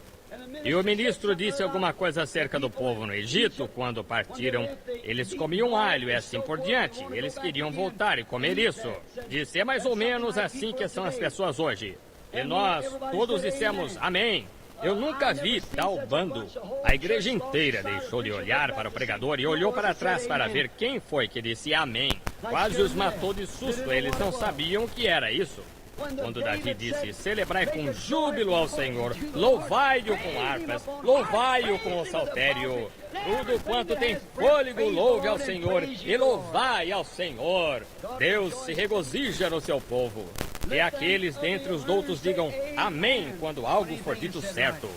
E o ministro disse alguma coisa acerca do povo no Egito. Quando partiram, eles comiam alho e assim por diante. Eles queriam voltar e comer isso. Disse, é mais ou menos assim que são as pessoas hoje. E nós todos dissemos, amém. Eu nunca vi tal bando. A igreja inteira deixou de olhar para o pregador e olhou para trás para ver quem foi que disse amém. Quase os matou de susto, eles não sabiam o que era isso. Quando Davi disse, celebrai com júbilo ao Senhor, louvai-o com harpas, louvai-o com o saltério. Tudo quanto tem fôlego, louve ao Senhor e louvai ao Senhor. Deus se regozija no seu povo. E aqueles dentre os doutos digam amém quando algo for dito certo.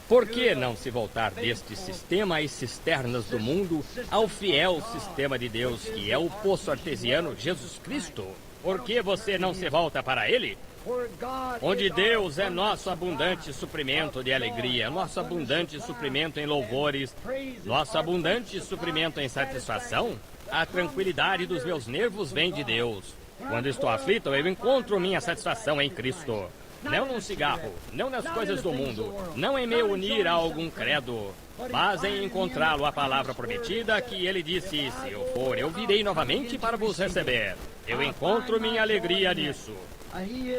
Por que não se voltar deste sistema e cisternas do mundo ao fiel sistema de Deus, que é o poço artesiano Jesus Cristo? Por que você não se volta para ele? Onde Deus é nosso abundante suprimento de alegria, nosso abundante suprimento em louvores, nosso abundante suprimento em satisfação, a tranquilidade dos meus nervos vem de Deus. Quando estou aflito, eu encontro minha satisfação em Cristo. Não num cigarro, não nas coisas do mundo, não em me unir a algum credo, mas em encontrá-lo a palavra prometida que ele disse, se eu for, eu virei novamente para vos receber. Eu encontro minha alegria nisso.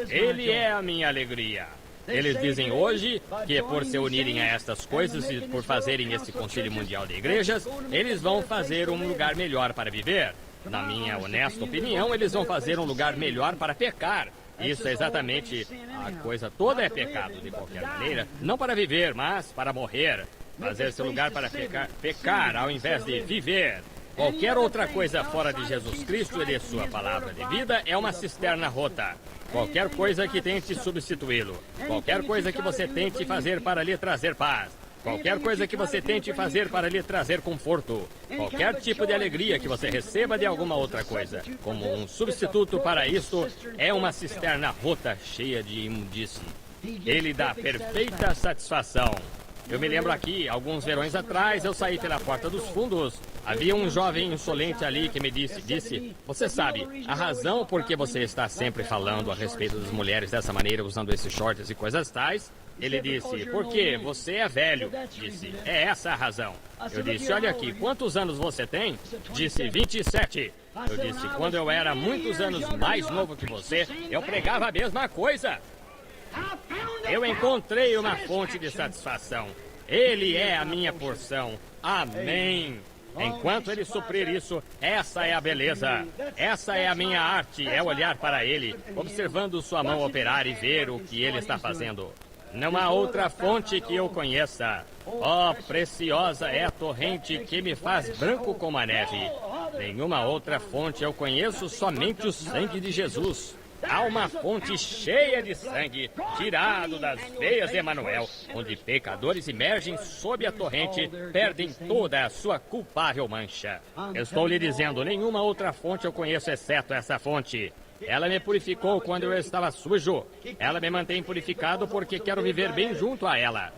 Ele é a minha alegria. Eles dizem hoje que por se unirem a estas coisas e por fazerem esse concílio mundial de igrejas, eles vão fazer um lugar melhor para viver. Na minha honesta opinião, eles vão fazer um lugar melhor para pecar. Isso é exatamente, a coisa toda é pecado, de qualquer maneira, não para viver, mas para morrer. Fazer esse lugar para pecar ao invés de viver. Qualquer outra coisa fora de Jesus Cristo e de sua palavra de vida é uma cisterna rota. Qualquer coisa que tente substituí-lo. Qualquer coisa que você tente fazer para lhe trazer paz. Qualquer coisa que você tente fazer para lhe trazer conforto, qualquer tipo de alegria que você receba de alguma outra coisa, como um substituto para isto, é uma cisterna rota cheia de imundície. Ele dá perfeita satisfação. Eu me lembro aqui, alguns verões atrás, eu saí pela porta dos fundos. Havia um jovem insolente ali que me disse, você sabe, a razão por que você está sempre falando a respeito das mulheres dessa maneira, usando esses shorts e coisas tais? Ele disse, porque você é velho. Disse, é essa a razão. Eu disse, olha aqui, quantos anos você tem? Disse, 27. Eu disse, quando eu era muitos anos mais novo que você, eu pregava a mesma coisa. Eu encontrei uma fonte de satisfação. Ele é a minha porção. Amém. Enquanto ele suprir isso, essa é a beleza. Essa é a minha arte, é olhar para ele, observando sua mão operar e ver o que ele está fazendo. Não há outra fonte que eu conheça. Oh, preciosa é a torrente que me faz branco como a neve. Nenhuma outra fonte eu conheço, somente o sangue de Jesus. Há uma fonte cheia de sangue, tirado das veias de Emanuel, onde pecadores emergem sob a torrente, perdem toda a sua culpável mancha. Eu estou lhe dizendo, nenhuma outra fonte eu conheço exceto essa fonte. Ela me purificou quando eu estava sujo. Ela me mantém purificado porque quero viver bem junto a ela.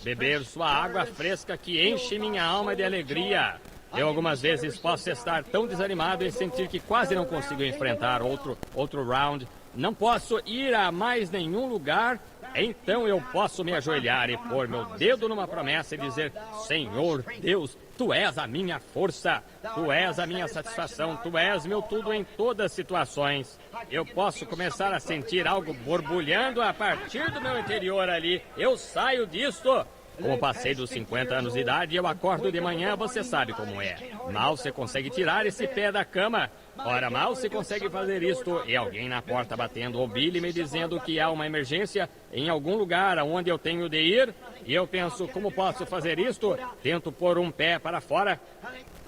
Beber sua água fresca que enche minha alma de alegria. Eu algumas vezes posso estar tão desanimado e sentir que quase não consigo enfrentar outro round. Não posso ir a mais nenhum lugar. Então eu posso me ajoelhar e pôr meu dedo numa promessa e dizer, Senhor Deus, Tu és a minha força, Tu és a minha satisfação, Tu és meu tudo em todas as situações. Eu posso começar a sentir algo borbulhando a partir do meu interior ali. Eu saio disto. Como passei dos 50 anos de idade, eu acordo de manhã, você sabe como é. Mal você consegue tirar esse pé da cama. Ora, mal você consegue fazer isto, e alguém na porta batendo o bilhete me dizendo que há uma emergência em algum lugar aonde eu tenho de ir. E eu penso, como posso fazer isto? Tento pôr um pé para fora.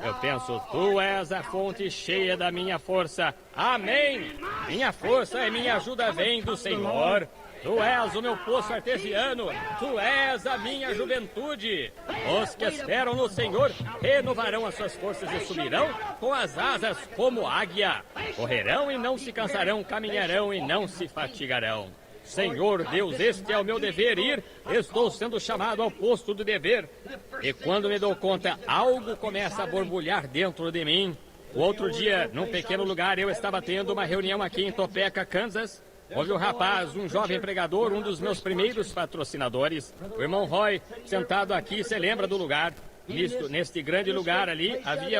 Eu penso, Tu és a fonte cheia da minha força. Amém! Minha força e minha ajuda vem do Senhor. Tu és o meu poço artesiano, Tu és a minha juventude. Os que esperam no Senhor renovarão as suas forças e subirão com as asas como águia. Correrão e não se cansarão, caminharão e não se fatigarão. Senhor Deus, este é o meu dever ir, estou sendo chamado ao posto do dever. E quando me dou conta, algo começa a borbulhar dentro de mim. O outro dia, num pequeno lugar, eu estava tendo uma reunião aqui em Topeka, Kansas. Houve um rapaz, um jovem pregador, um dos meus primeiros patrocinadores, o irmão Roy, sentado aqui, você lembra do lugar? Neste grande lugar ali, havia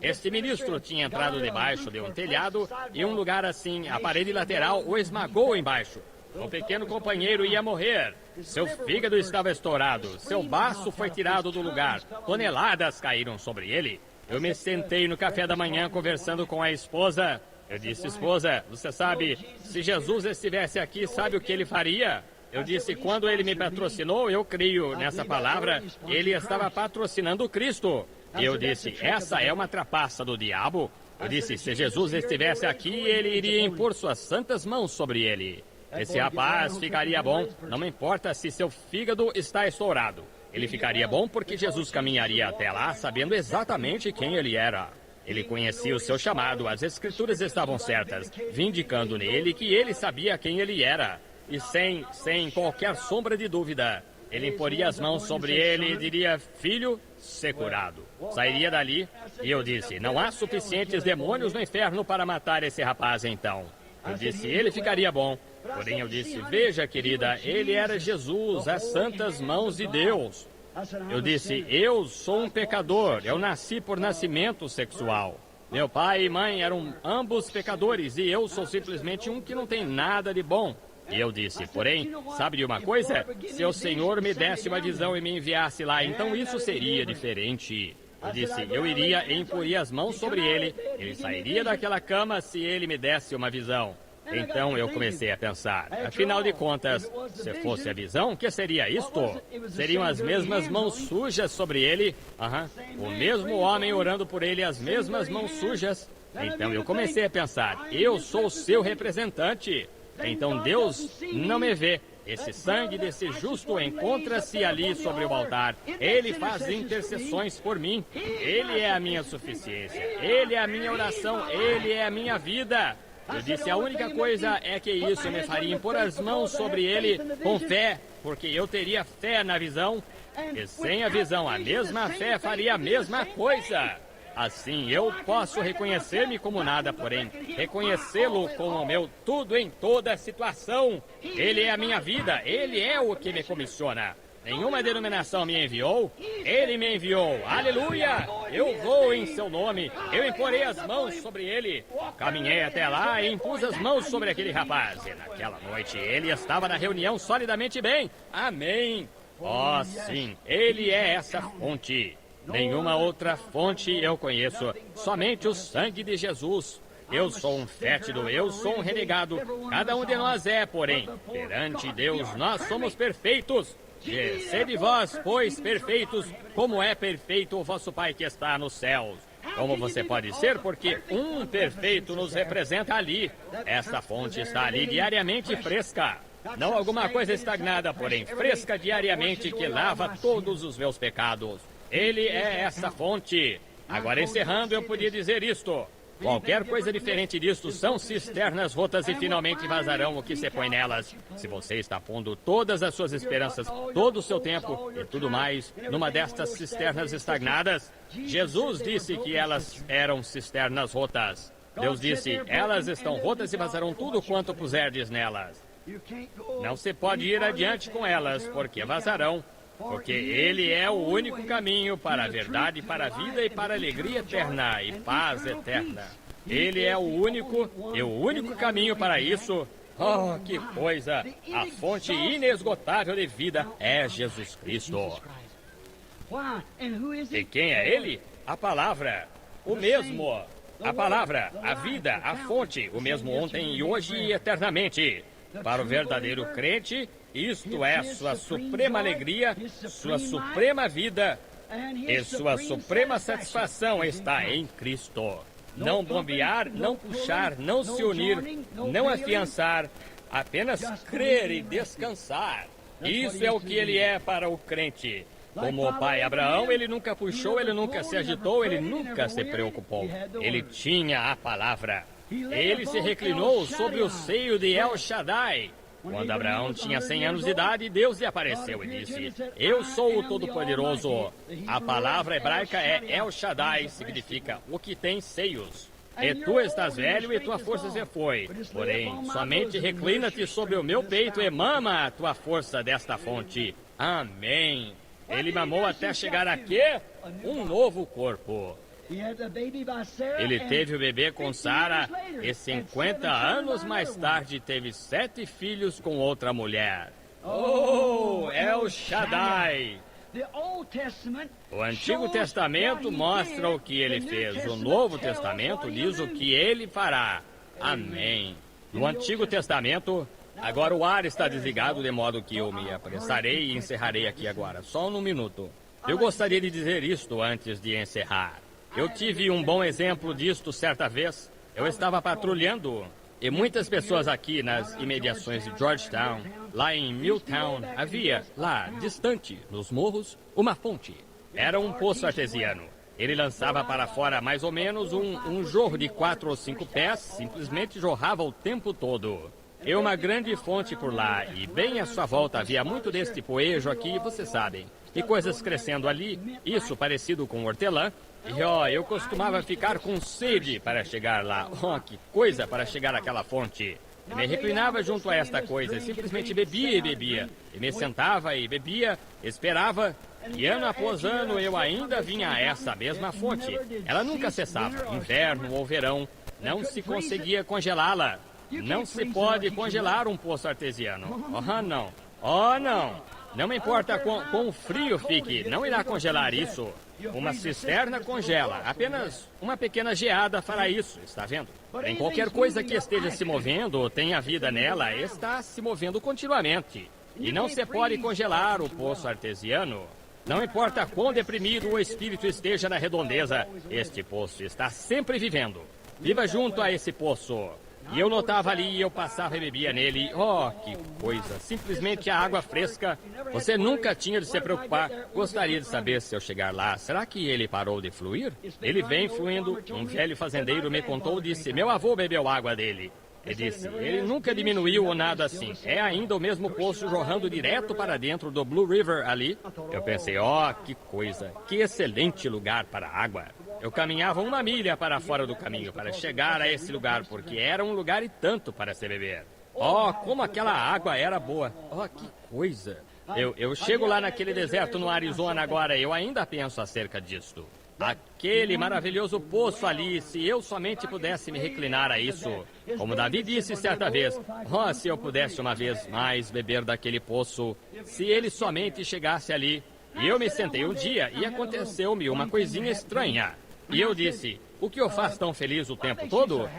este ministro tinha entrado debaixo de um telhado e um lugar assim, a parede lateral o esmagou embaixo. Um pequeno companheiro ia morrer. Seu fígado estava estourado, seu baço foi tirado do lugar, toneladas caíram sobre ele. Eu me sentei no café da manhã conversando com a esposa. Eu disse, esposa, você sabe, se Jesus estivesse aqui, sabe o que ele faria? Eu disse, quando ele me patrocinou, eu creio nessa palavra, ele estava patrocinando Cristo. E eu disse, essa é uma trapaça do diabo. Eu disse, se Jesus estivesse aqui, ele iria impor suas santas mãos sobre ele. Esse rapaz ficaria bom, não me importa se seu fígado está estourado. Ele ficaria bom porque Jesus caminharia até lá sabendo exatamente quem ele era. Ele conhecia o seu chamado, as escrituras estavam certas, vindicando nele que ele sabia quem ele era. E sem qualquer sombra de dúvida, ele imporia as mãos sobre ele e diria, filho, ser curado. Sairia dali e eu disse, não há suficientes demônios no inferno para matar esse rapaz então. Eu disse, ele ficaria bom. Porém eu disse, veja querida, ele era Jesus, as santas mãos de Deus. Eu disse, eu sou um pecador, eu nasci por nascimento sexual. Meu pai e mãe eram ambos pecadores e eu sou simplesmente um que não tem nada de bom. E eu disse, porém, sabe de uma coisa? Se o Senhor me desse uma visão e me enviasse lá, então isso seria diferente. Eu disse, eu iria e imporia as mãos sobre ele, ele sairia daquela cama se ele me desse uma visão. Então eu comecei a pensar, afinal de contas, se fosse a visão, o que seria isto? Seriam as mesmas mãos sujas sobre ele? O mesmo homem orando por ele, as mesmas mãos sujas. Então eu comecei a pensar, eu sou o seu representante. Então Deus não me vê, Esse sangue desse justo encontra-se ali sobre o altar. Ele faz intercessões por mim. Ele é a minha suficiência. Ele é a minha oração. Ele é a minha vida. Eu disse, a única coisa é que isso me faria impor as mãos sobre ele com fé, porque eu teria fé na visão. E sem a visão, a mesma fé faria a mesma coisa. Assim, eu posso reconhecer-me como nada, porém, reconhecê-lo como o meu tudo em toda situação. Ele é a minha vida, ele é o que me comissiona. Nenhuma denominação me enviou, ele me enviou. Aleluia! Eu vou em seu nome, eu imporei as mãos sobre ele. Caminhei até lá e impus as mãos sobre aquele rapaz. E naquela noite ele estava na reunião solidamente bem. Amém! Oh, sim, ele é essa fonte. Nenhuma outra fonte eu conheço, somente o sangue de Jesus. Eu sou um fétido, eu sou um renegado. Cada um de nós é, porém, perante Deus nós somos perfeitos. Sede vós, pois, perfeitos, como é perfeito o vosso Pai que está nos céus. Como você pode ser, porque um perfeito nos representa ali. Essa fonte está ali diariamente fresca. Não alguma coisa estagnada, porém fresca diariamente que lava todos os meus pecados. Ele é essa fonte. Agora, encerrando, eu podia dizer isto. Qualquer coisa diferente disto são cisternas rotas e finalmente vazarão o que se põe nelas. Se você está pondo todas as suas esperanças, todo o seu tempo e tudo mais numa destas cisternas estagnadas, Jesus disse que elas eram cisternas rotas. Deus disse, elas estão rotas e vazarão tudo quanto puserdes nelas. Não se pode ir adiante com elas, porque vazarão. Porque Ele é o único caminho para a verdade, para a vida e para a alegria eterna e paz eterna. Ele é o único caminho para isso. Oh, que coisa! A fonte inesgotável de vida é Jesus Cristo. E quem é Ele? A palavra. O mesmo. A palavra, a vida, a fonte. O mesmo ontem e hoje e eternamente. Para o verdadeiro crente, isto é sua suprema alegria, sua suprema vida e sua suprema satisfação está em Cristo. Não bombear, não puxar, não se unir, não afiançar, apenas crer e descansar. Isso é o que ele é para o crente. Como o pai Abraão, ele nunca puxou, ele nunca se agitou, ele nunca se preocupou. Ele tinha a palavra. Ele se reclinou sobre o seio de El Shaddai. Quando Abraão tinha 100 anos de idade, Deus lhe apareceu e disse, eu sou o Todo-Poderoso. A palavra hebraica é El Shaddai, significa o que tem seios. E tu estás velho e tua força se foi. Porém, somente reclina-te sobre o meu peito e mama a tua força desta fonte. Amém. Ele mamou até chegar aqui, um novo corpo. Ele teve o bebê com Sara e 50 anos mais tarde teve 7 filhos com outra mulher. Oh, El Shaddai! O Antigo Testamento mostra o que ele fez. O Novo Testamento diz o que ele fará. Amém. No Antigo Testamento, agora o ar está desligado, de modo que eu me apressarei e encerrarei aqui agora. Só um minuto. Eu gostaria de dizer isto antes de encerrar. Eu tive um bom exemplo disto certa vez. Eu estava patrulhando e muitas pessoas aqui nas imediações de Georgetown, lá em Milltown, havia, lá, distante, nos morros, uma fonte. Era um poço artesiano. Ele lançava para fora mais ou menos um jorro de 4 ou 5 pés, simplesmente jorrava o tempo todo. E uma grande fonte por lá, e bem à sua volta havia muito deste poejo aqui, vocês sabem. E coisas crescendo ali, isso parecido com hortelã. E eu costumava ficar com sede para chegar lá. Oh, que coisa para chegar àquela fonte. Eu me reclinava junto a esta coisa e simplesmente bebia e bebia. E me sentava e bebia, esperava. E ano após ano eu ainda vinha a essa mesma fonte. Ela nunca cessava, inverno ou verão. Não se conseguia congelá-la. Não se pode congelar um poço artesiano. Oh, não. Oh, não. Não me importa quão frio fique, não irá congelar isso. Uma cisterna congela. Apenas uma pequena geada fará isso, está vendo? Em qualquer coisa que esteja se movendo ou tenha vida nela, está se movendo continuamente. E não se pode congelar o poço artesiano. Não importa quão deprimido o espírito esteja na redondeza, este poço está sempre vivendo. Viva junto a esse poço. E eu notava ali e eu passava e bebia nele. Oh, que coisa! Simplesmente a água fresca. Você nunca tinha de se preocupar. Gostaria de saber se eu chegar lá, será que ele parou de fluir? Ele vem fluindo. Um velho fazendeiro me contou, disse, meu avô bebeu água dele. Ele disse, ele nunca diminuiu ou nada assim. É ainda o mesmo poço jorrando direto para dentro do Blue River ali. Eu pensei, oh, que coisa, que excelente lugar para a água. Eu caminhava 1 milha para fora do caminho para chegar a esse lugar, porque era um lugar e tanto para se beber. Oh, como aquela água era boa. Oh, que coisa. Eu chego lá naquele deserto no Arizona agora e eu ainda penso acerca disto. Aquele maravilhoso poço ali, se eu somente pudesse me reclinar a isso. Como Davi disse certa vez, oh, se eu pudesse uma vez mais beber daquele poço, se ele somente chegasse ali. E eu me sentei um dia e aconteceu-me uma coisinha estranha. E eu disse, o que o faz tão feliz o tempo todo?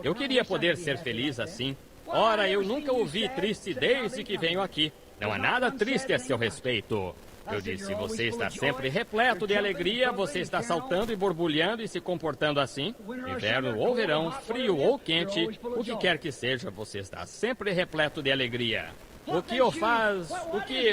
Eu queria poder ser feliz assim. Ora, eu nunca o vi triste desde que venho aqui. Não há nada triste a seu respeito. Eu disse, você está sempre repleto de alegria, você está saltando e borbulhando e se comportando assim. Inverno ou verão, frio ou quente, o que quer que seja, você está sempre repleto de alegria. O que o faz...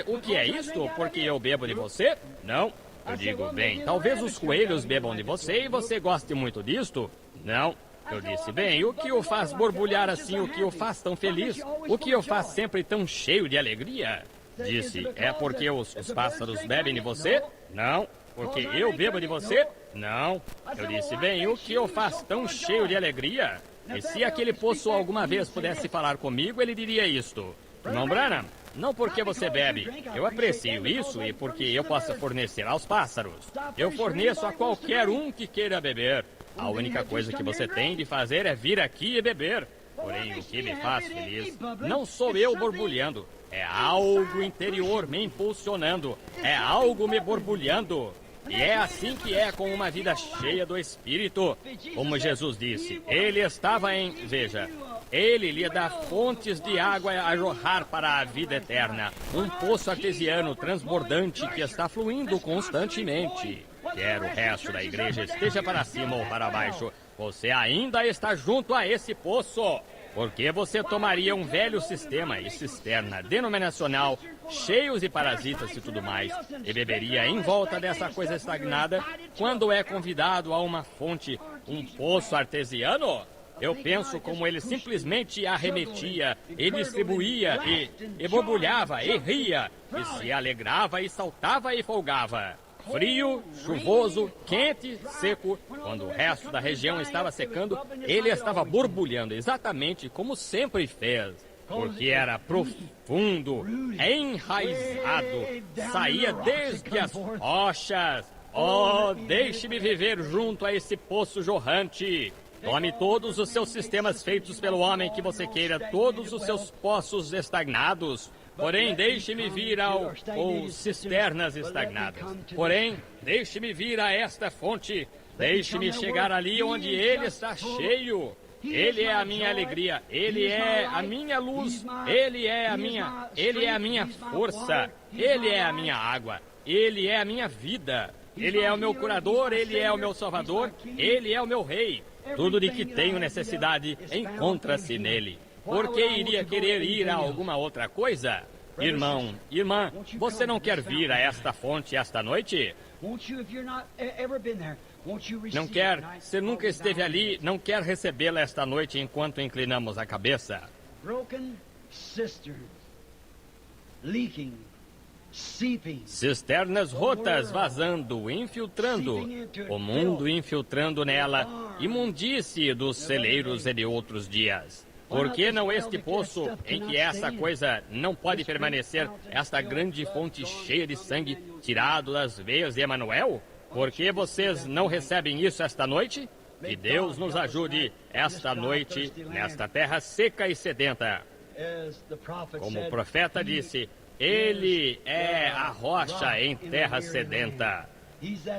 O que é isto? Porque eu bebo de você? Não. Eu digo, bem, talvez os coelhos bebam de você e você goste muito disto? Não. Eu disse, bem, o que o faz borbulhar assim, o que o faz tão feliz? O que o faz sempre tão cheio de alegria? Disse, é porque os pássaros bebem de você? Não. Porque eu bebo de você? Não. Eu disse, bem, o que o faz tão cheio de alegria? E se aquele poço alguma vez pudesse falar comigo, ele diria isto. Irmão Branham, não porque você bebe, eu aprecio isso e porque eu possa fornecer aos pássaros. Eu forneço a qualquer um que queira beber. A única coisa que você tem de fazer é vir aqui e beber. Porém, o que me faz feliz não sou eu borbulhando. É algo interior me impulsionando. É algo me borbulhando. E é assim que é com uma vida cheia do Espírito. Como Jesus disse, ele estava em... Veja, ele lhe dá fontes de água a jorrar para a vida eterna. Um poço artesiano transbordante que está fluindo constantemente. Quer o resto da igreja esteja para cima ou para baixo, você ainda está junto a esse poço. Porque você tomaria um velho sistema e cisterna denominacional, cheios de parasitas e tudo mais, e beberia em volta dessa coisa estagnada quando é convidado a uma fonte, um poço artesiano? Eu penso como ele simplesmente arremetia e distribuía e borbulhava e ria, e se alegrava e saltava e folgava. Frio, chuvoso, quente, seco. Quando o resto da região estava secando, ele estava borbulhando exatamente como sempre fez. Porque era profundo, enraizado, saía desde as rochas. Oh, deixe-me viver junto a esse poço jorrante. Tome todos os seus sistemas feitos pelo homem que você queira, todos os seus poços estagnados. Porém, deixe-me vir ou cisternas estagnadas. Porém, deixe-me vir a esta fonte. Deixe-me chegar ali onde ele está cheio. Ele é a minha alegria. Ele é a minha luz. Ele é a minha força. Ele é a minha água. Ele é a minha vida. Ele é o meu curador. Ele é o meu salvador. Ele é o meu rei. Tudo de que tenho necessidade encontra-se nele. Por que iria querer ir a alguma outra coisa? Irmão, irmã, você não quer vir a esta fonte esta noite? Não quer? Se nunca esteve ali, não quer recebê-la esta noite enquanto inclinamos a cabeça? Cisternas rotas vazando, infiltrando, o mundo infiltrando nela, imundície dos celeiros e de outros dias. Por que não este poço em que essa coisa não pode permanecer, esta grande fonte cheia de sangue tirado das veias de Emanuel? Por que vocês não recebem isso esta noite? Que Deus nos ajude esta noite nesta terra seca e sedenta. Como o profeta disse, ele é a rocha em terra sedenta.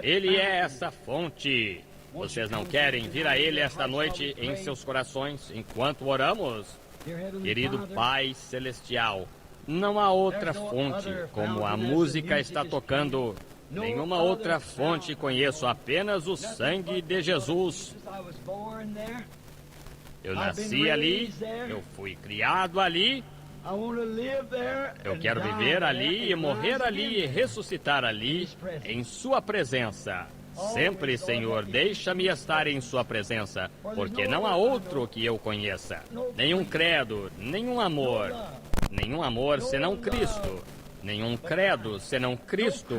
Ele é essa fonte. Vocês não querem vir a ele esta noite em seus corações enquanto oramos? Querido Pai Celestial, não há outra fonte como a música está tocando. Nenhuma outra fonte conheço, apenas o sangue de Jesus. Eu nasci ali, eu fui criado ali. Eu quero viver ali e morrer ali e ressuscitar ali, em Sua presença. Sempre, Senhor, deixa-me estar em Sua presença, porque não há outro que eu conheça. Nenhum credo, nenhum amor senão Cristo. Nenhum credo senão Cristo.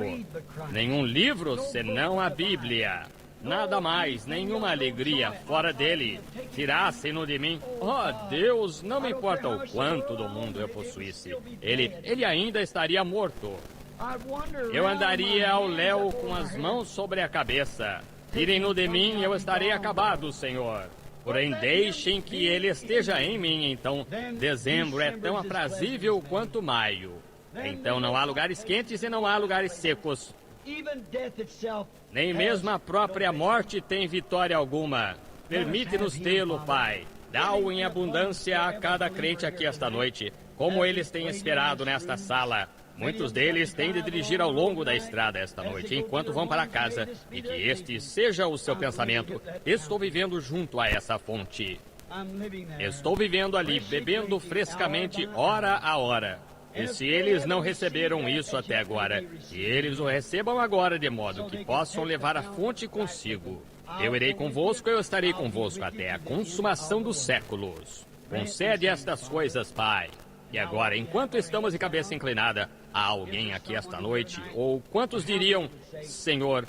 Nenhum livro senão a Bíblia. Nada mais, nenhuma alegria fora dele. Tirassem-no de mim. Oh, Deus, não me importa o quanto do mundo eu possuísse. Ele ainda estaria morto. Eu andaria ao léu com as mãos sobre a cabeça. Tirem-no de mim, eu estarei acabado, Senhor. Porém, deixem que ele esteja em mim, então dezembro é tão aprazível quanto maio. Então não há lugares quentes e não há lugares secos. Nem mesmo a própria morte tem vitória alguma. Permite-nos tê-lo, Pai. Dá-o em abundância a cada crente aqui esta noite, como eles têm esperado nesta sala. Muitos deles têm de dirigir ao longo da estrada esta noite, enquanto vão para casa, e que este seja o seu pensamento. Estou vivendo junto a essa fonte. Estou vivendo ali, bebendo frescamente, hora a hora. E se eles não receberam isso até agora, que eles o recebam agora, de modo que possam levar a fonte consigo. Eu irei convosco, eu estarei convosco até a consumação dos séculos. Concede estas coisas, Pai. E agora, enquanto estamos de cabeça inclinada, há alguém aqui esta noite? Ou quantos diriam, Senhor,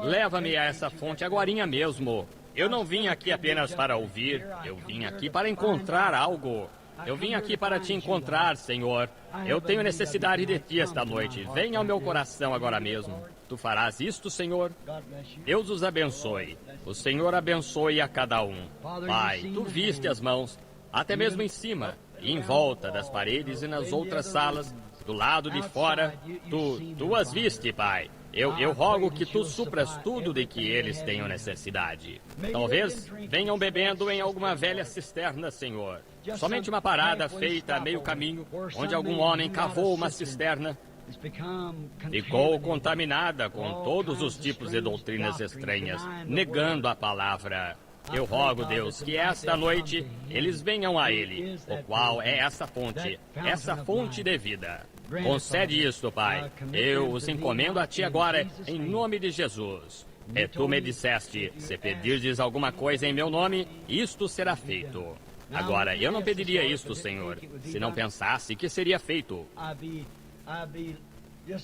leva-me a essa fonte agorinha mesmo. Eu não vim aqui apenas para ouvir, eu vim aqui para encontrar algo. Eu vim aqui para te encontrar, Senhor. Eu tenho necessidade de ti esta noite. Venha ao meu coração agora mesmo. Tu farás isto, Senhor? Deus os abençoe. O Senhor abençoe a cada um. Pai, tu viste as mãos, até mesmo em cima, e em volta das paredes e nas outras salas, do lado de fora. Tu as viste, Pai. Eu rogo que tu supras tudo de que eles tenham necessidade. Talvez venham bebendo em alguma velha cisterna, Senhor. Somente uma parada feita a meio caminho, onde algum homem cavou uma cisterna, ficou contaminada com todos os tipos de doutrinas estranhas, negando a palavra. Eu rogo, Deus, que esta noite eles venham a Ele, o qual é essa fonte de vida. Concede isto, Pai. Eu os encomendo a Ti agora, em nome de Jesus. E Tu me disseste, se pedirdes alguma coisa em meu nome, isto será feito. Agora, eu não pediria isto, Senhor, se não pensasse que seria feito.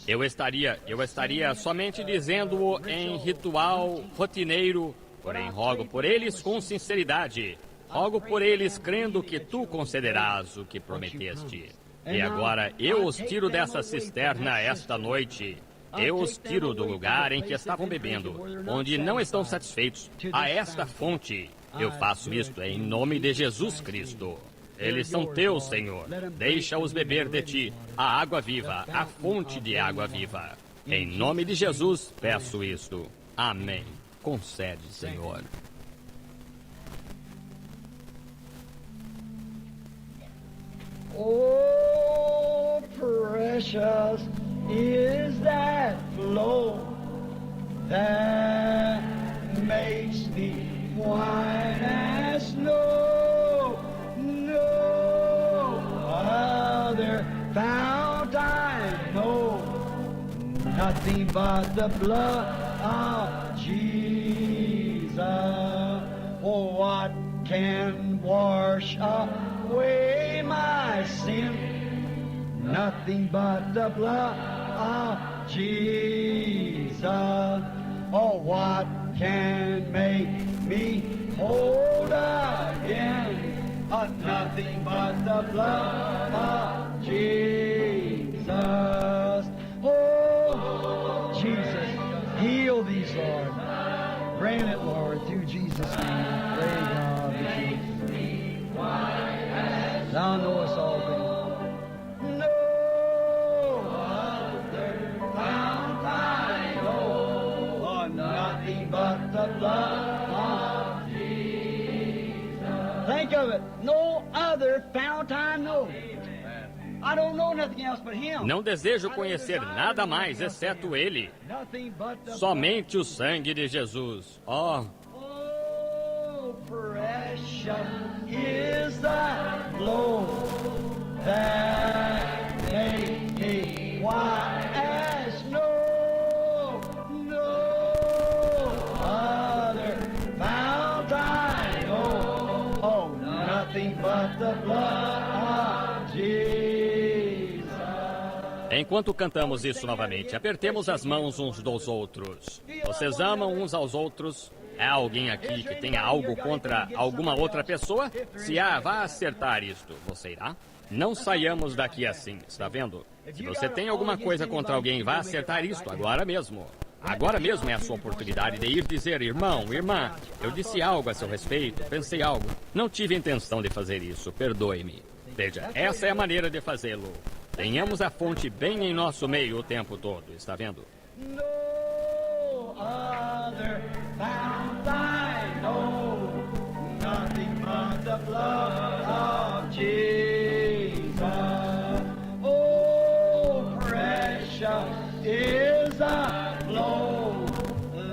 Eu estaria somente dizendo-o em ritual rotineiro, porém rogo por eles com sinceridade. Rogo por eles crendo que Tu concederás o que prometeste. E agora eu os tiro dessa cisterna esta noite. Eu os tiro do lugar em que estavam bebendo, onde não estão satisfeitos, a esta fonte. Eu faço isto em nome de Jesus Cristo. Eles são teus, Senhor. Deixa-os beber de Ti, a água viva, a fonte de água viva. Em nome de Jesus, peço isto. Amém. Concede, Senhor.
Oh, precious is that flow that makes me white as snow. No other fount I know, nothing but the blood of Jesus. Oh, what can wash away my sin? Nothing but the blood of Jesus. Oh, what can make me whole again? Nothing but the blood of Jesus. Oh, Jesus, heal these, Lord. Grant it, Lord, through Jesus' name. Pray God, Jesus. Thou knowest all things. No other fount I know, oh, nothing but the blood of Jesus. Think of it. No other fount I know. I don't know nothing else but Him.
Não desejo conhecer nada mais exceto Ele. Somente o sangue de Jesus. Oh,
precious is the blow that made me white as snow. No other fount I know. Oh, nothing but the blood of Jesus.
Enquanto cantamos isso novamente, apertemos as mãos uns dos outros. Vocês amam uns aos outros? Há alguém aqui que tenha algo contra alguma outra pessoa? Se há, vá acertar isto. Você irá? Não saiamos daqui assim, está vendo? Se você tem alguma coisa contra alguém, vá acertar isto agora mesmo. Agora mesmo é a sua oportunidade de ir dizer: irmão, irmã, eu disse algo a seu respeito, pensei algo. Não tive intenção de fazer isso, perdoe-me. Veja, essa é a maneira de fazê-lo. Tenhamos a fonte bem em nosso meio o tempo todo, está vendo?
No other fount I know, nothing but the blood of Jesus. Oh, precious is the blow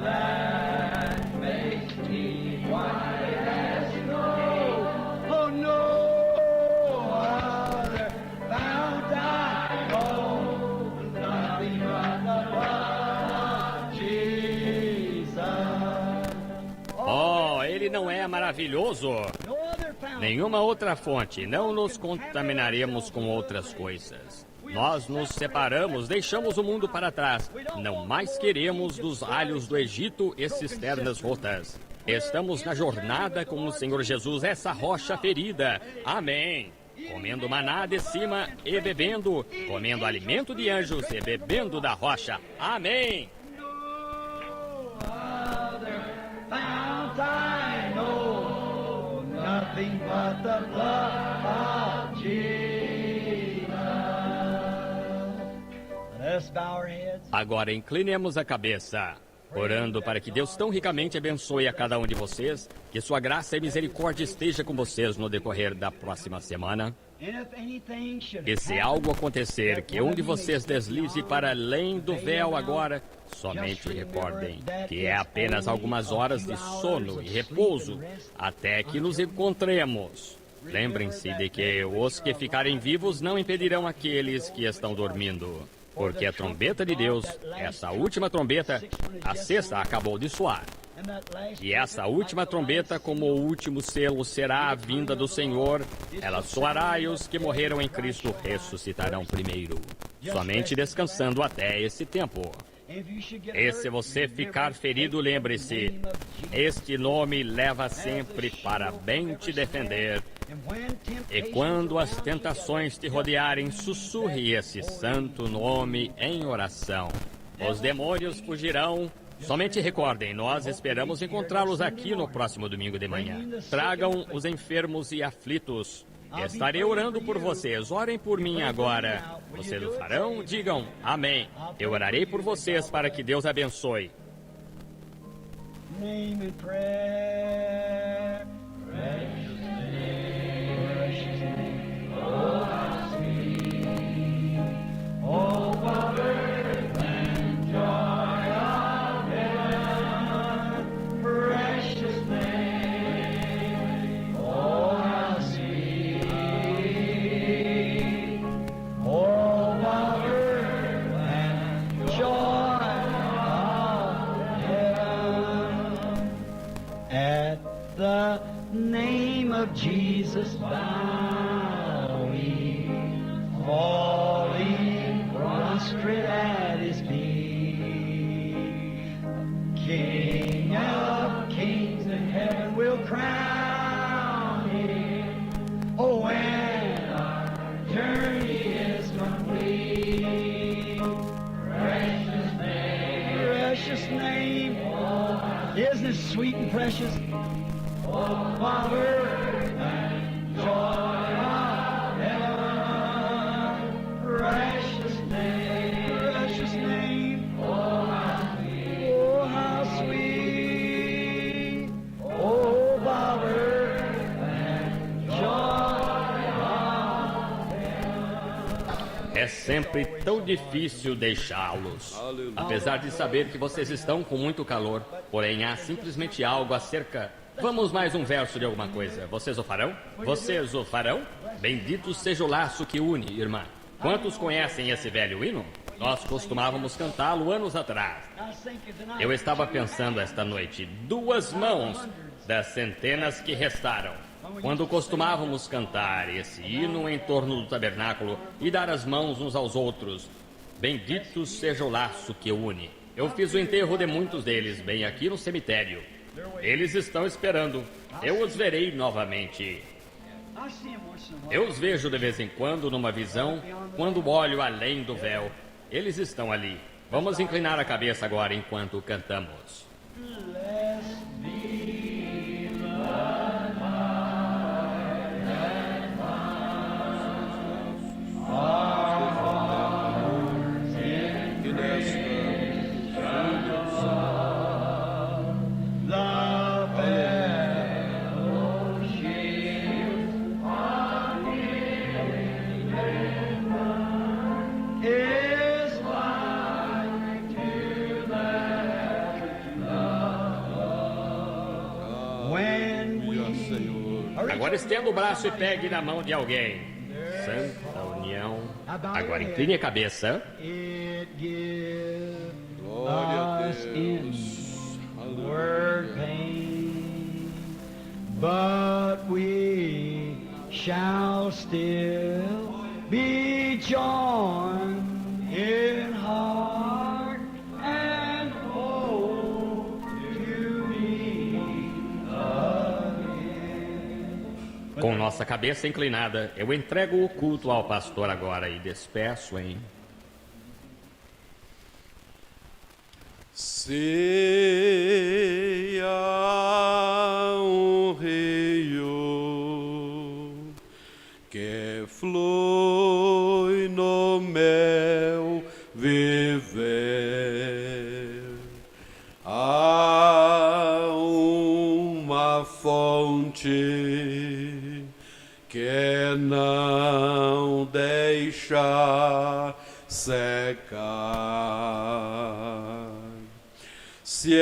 that makes me white as snow. Oh, no other fount I know, nothing but the blood of Jesus.
Oh, ele não é maravilhoso?
No other fount.
Nenhuma outra fonte, não nos contaminaremos com outras coisas. Nós nos separamos, deixamos o mundo para trás. Não mais queremos dos alhos do Egito e cisternas rotas. Estamos na jornada com o Senhor Jesus, essa rocha ferida. Amém. Comendo maná de cima e bebendo, comendo alimento de anjos e bebendo da rocha. Amém.
No other fount I know, nothing but the blood of Jesus. Let's bow our heads.
Agora inclinemos a cabeça, orando para que Deus tão ricamente abençoe a cada um de vocês, que sua graça e misericórdia esteja com vocês no decorrer da próxima semana.
And if anything should
E se algo acontecer que um de vocês deslize para além do véu agora, somente recordem que é apenas algumas horas de sono e repouso até que nos encontremos. Lembrem-se de que os que ficarem vivos não impedirão aqueles que estão dormindo, porque a trombeta de Deus, essa última trombeta, a sexta acabou de soar. E essa última trombeta, como o último selo, será a vinda do Senhor. Ela soará e os que morreram em Cristo ressuscitarão primeiro, somente descansando até esse tempo. E se você ficar ferido, lembre-se, este nome leva sempre para bem te defender. E quando as tentações te rodearem, sussurre esse santo nome em oração. Os demônios fugirão. Somente recordem, nós esperamos encontrá-los aqui no próximo domingo de manhã. Tragam os enfermos e aflitos. Estarei orando por vocês. Orem por mim agora. Vocês o farão? Digam amém. Eu orarei por vocês para que Deus abençoe.
name in prayer. Precious name, oh, how sweet, oh, what earth and joy of heaven. Precious name, oh, how sweet, oh, what earth and joy of heaven. At the name of Jesus bowing, falling prostrate at his feet. King of kings in heaven will crown him. Oh, when our journey is complete. Precious name, isn't it sweet and precious? Oh, power and joy of heaven. Precious name, oh, how sweet, oh, power and joy of heaven.
É sempre tão difícil deixá-los.
Aleluia.
Apesar de saber que vocês estão com muito calor, porém há simplesmente algo acerca... Vamos mais um verso de alguma coisa. Vocês o farão? Vocês o farão? Bendito seja o laço que une, irmã. Quantos conhecem esse velho hino? Nós costumávamos cantá-lo anos atrás. Eu estava pensando esta noite, 2 mãos das centenas que restaram. Quando costumávamos cantar esse hino em torno do tabernáculo e dar as mãos uns aos outros. Bendito seja o laço que une. Eu fiz o enterro de muitos deles, bem aqui no cemitério. Eles estão esperando. Eu os verei novamente. Eu os vejo de vez em quando numa visão, quando olho além do véu. Eles estão ali. Vamos inclinar a cabeça agora enquanto cantamos. Agora estenda o braço e pegue na mão de alguém. Santa união. Agora incline a cabeça.
Glória a Deus.
But we shall still be joined in heart and hope to meet again.
Com nossa cabeça inclinada, eu entrego o culto ao pastor agora e despeço em...
Seja um rio que flui no meu viver, há uma fonte que não deixa secar. Se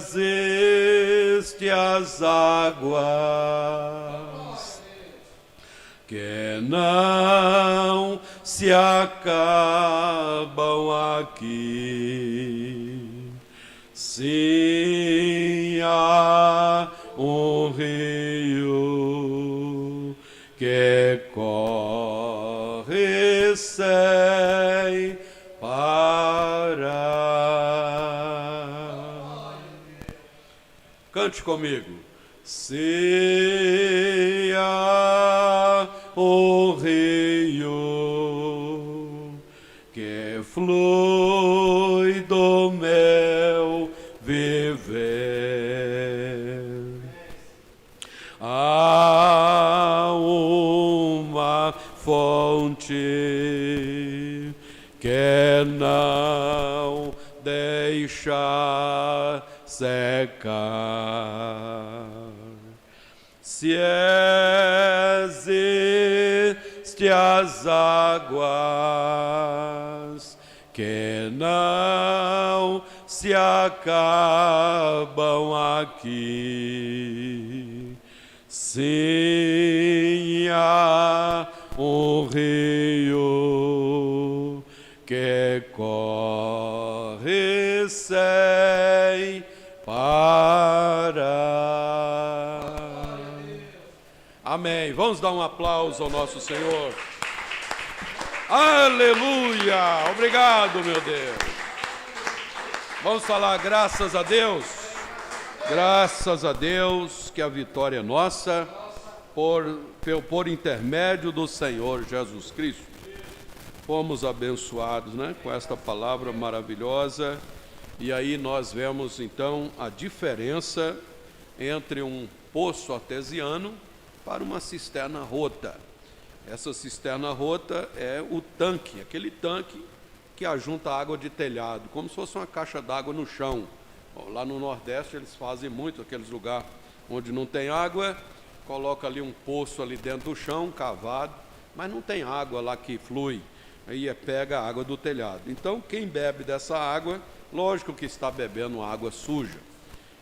existe as águas que não se acabam aqui, sim, há um rio que corre sem parar. Cante comigo. Se há um rio que flui do meu viver, há uma fonte que não deixa secar. Se existe as águas que não se acabam aqui, sim, há um rio que corre sem parar. Amém. Vamos dar um aplauso ao nosso Senhor. Aleluia! Obrigado, meu Deus. Vamos falar graças a Deus. Graças a Deus que a vitória é nossa por intermédio do Senhor Jesus Cristo. Fomos abençoados, né, com esta palavra maravilhosa. E aí nós vemos então a diferença entre um poço artesiano para uma cisterna rota. Essa cisterna rota é o tanque, aquele tanque que ajunta água de telhado, como se fosse uma caixa d'água no chão. Lá no Nordeste eles fazem muito, aqueles lugares onde não tem água, coloca ali um poço ali dentro do chão, cavado, mas não tem água lá que flui, aí pega a água do telhado. Então, quem bebe dessa água, lógico que está bebendo água suja.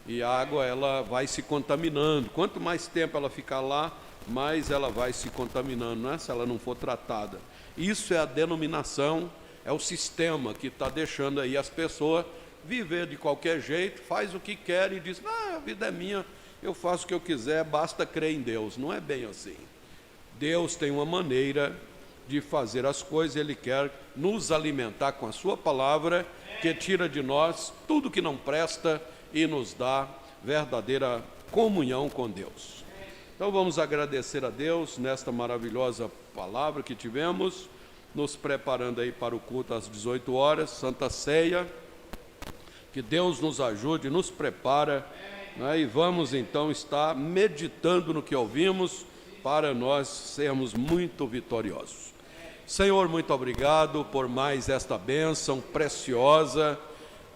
E a água, ela vai se contaminando. Quanto mais tempo ela ficar lá, mais ela vai se contaminando, né? Se ela não for tratada. Isso é a denominação, é o sistema que está deixando aí as pessoas viver de qualquer jeito, faz o que quer e diz, a vida é minha, eu faço o que eu quiser, basta crer em Deus. Não é bem assim. Deus tem uma maneira de fazer as coisas, Ele quer nos alimentar com a sua palavra, que tira de nós tudo que não presta e nos dá verdadeira comunhão com Deus. Então vamos agradecer a Deus nesta maravilhosa palavra que tivemos, nos preparando aí para o culto às 18 horas, Santa Ceia. Que Deus nos ajude, nos prepara, né, e vamos então estar meditando no que ouvimos para nós sermos muito vitoriosos. Senhor, muito obrigado por mais esta bênção preciosa.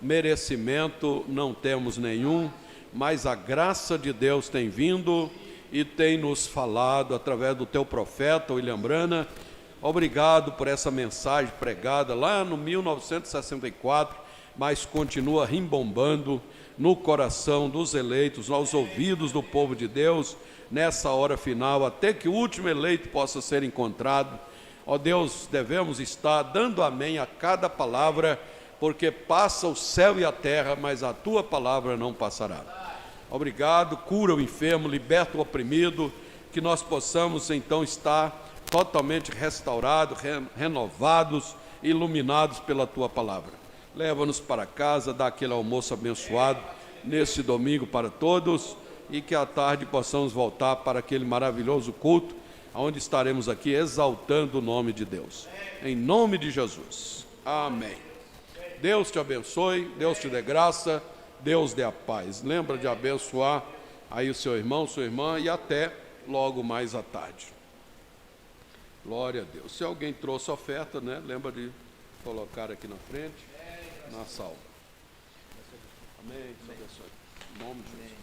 Merecimento não temos nenhum, mas a graça de Deus tem vindo e tem nos falado através do teu profeta, William Branham. Obrigado por essa mensagem pregada lá no 1964, mas continua rimbombando no coração dos eleitos, aos ouvidos do povo de Deus, nessa hora final, até que o último eleito possa ser encontrado. Ó Deus, devemos estar dando amém a cada palavra, porque passa o céu e a terra, mas a tua palavra não passará. Obrigado, cura o enfermo, liberta o oprimido, que nós possamos então estar totalmente restaurados, renovados, iluminados pela tua palavra. Leva-nos para casa, dá aquele almoço abençoado nesse domingo para todos, e que à tarde possamos voltar para aquele maravilhoso culto, onde estaremos aqui exaltando o nome de Deus. Em nome de Jesus. Amém. Deus te abençoe, Deus te dê graça, Deus dê a paz. Lembra de abençoar aí o seu irmão, sua irmã, e até logo mais à tarde. Glória a Deus. Se alguém trouxe oferta, né, lembra de colocar aqui na frente, na sala. Amém. Deus abençoe. Em nome de Jesus.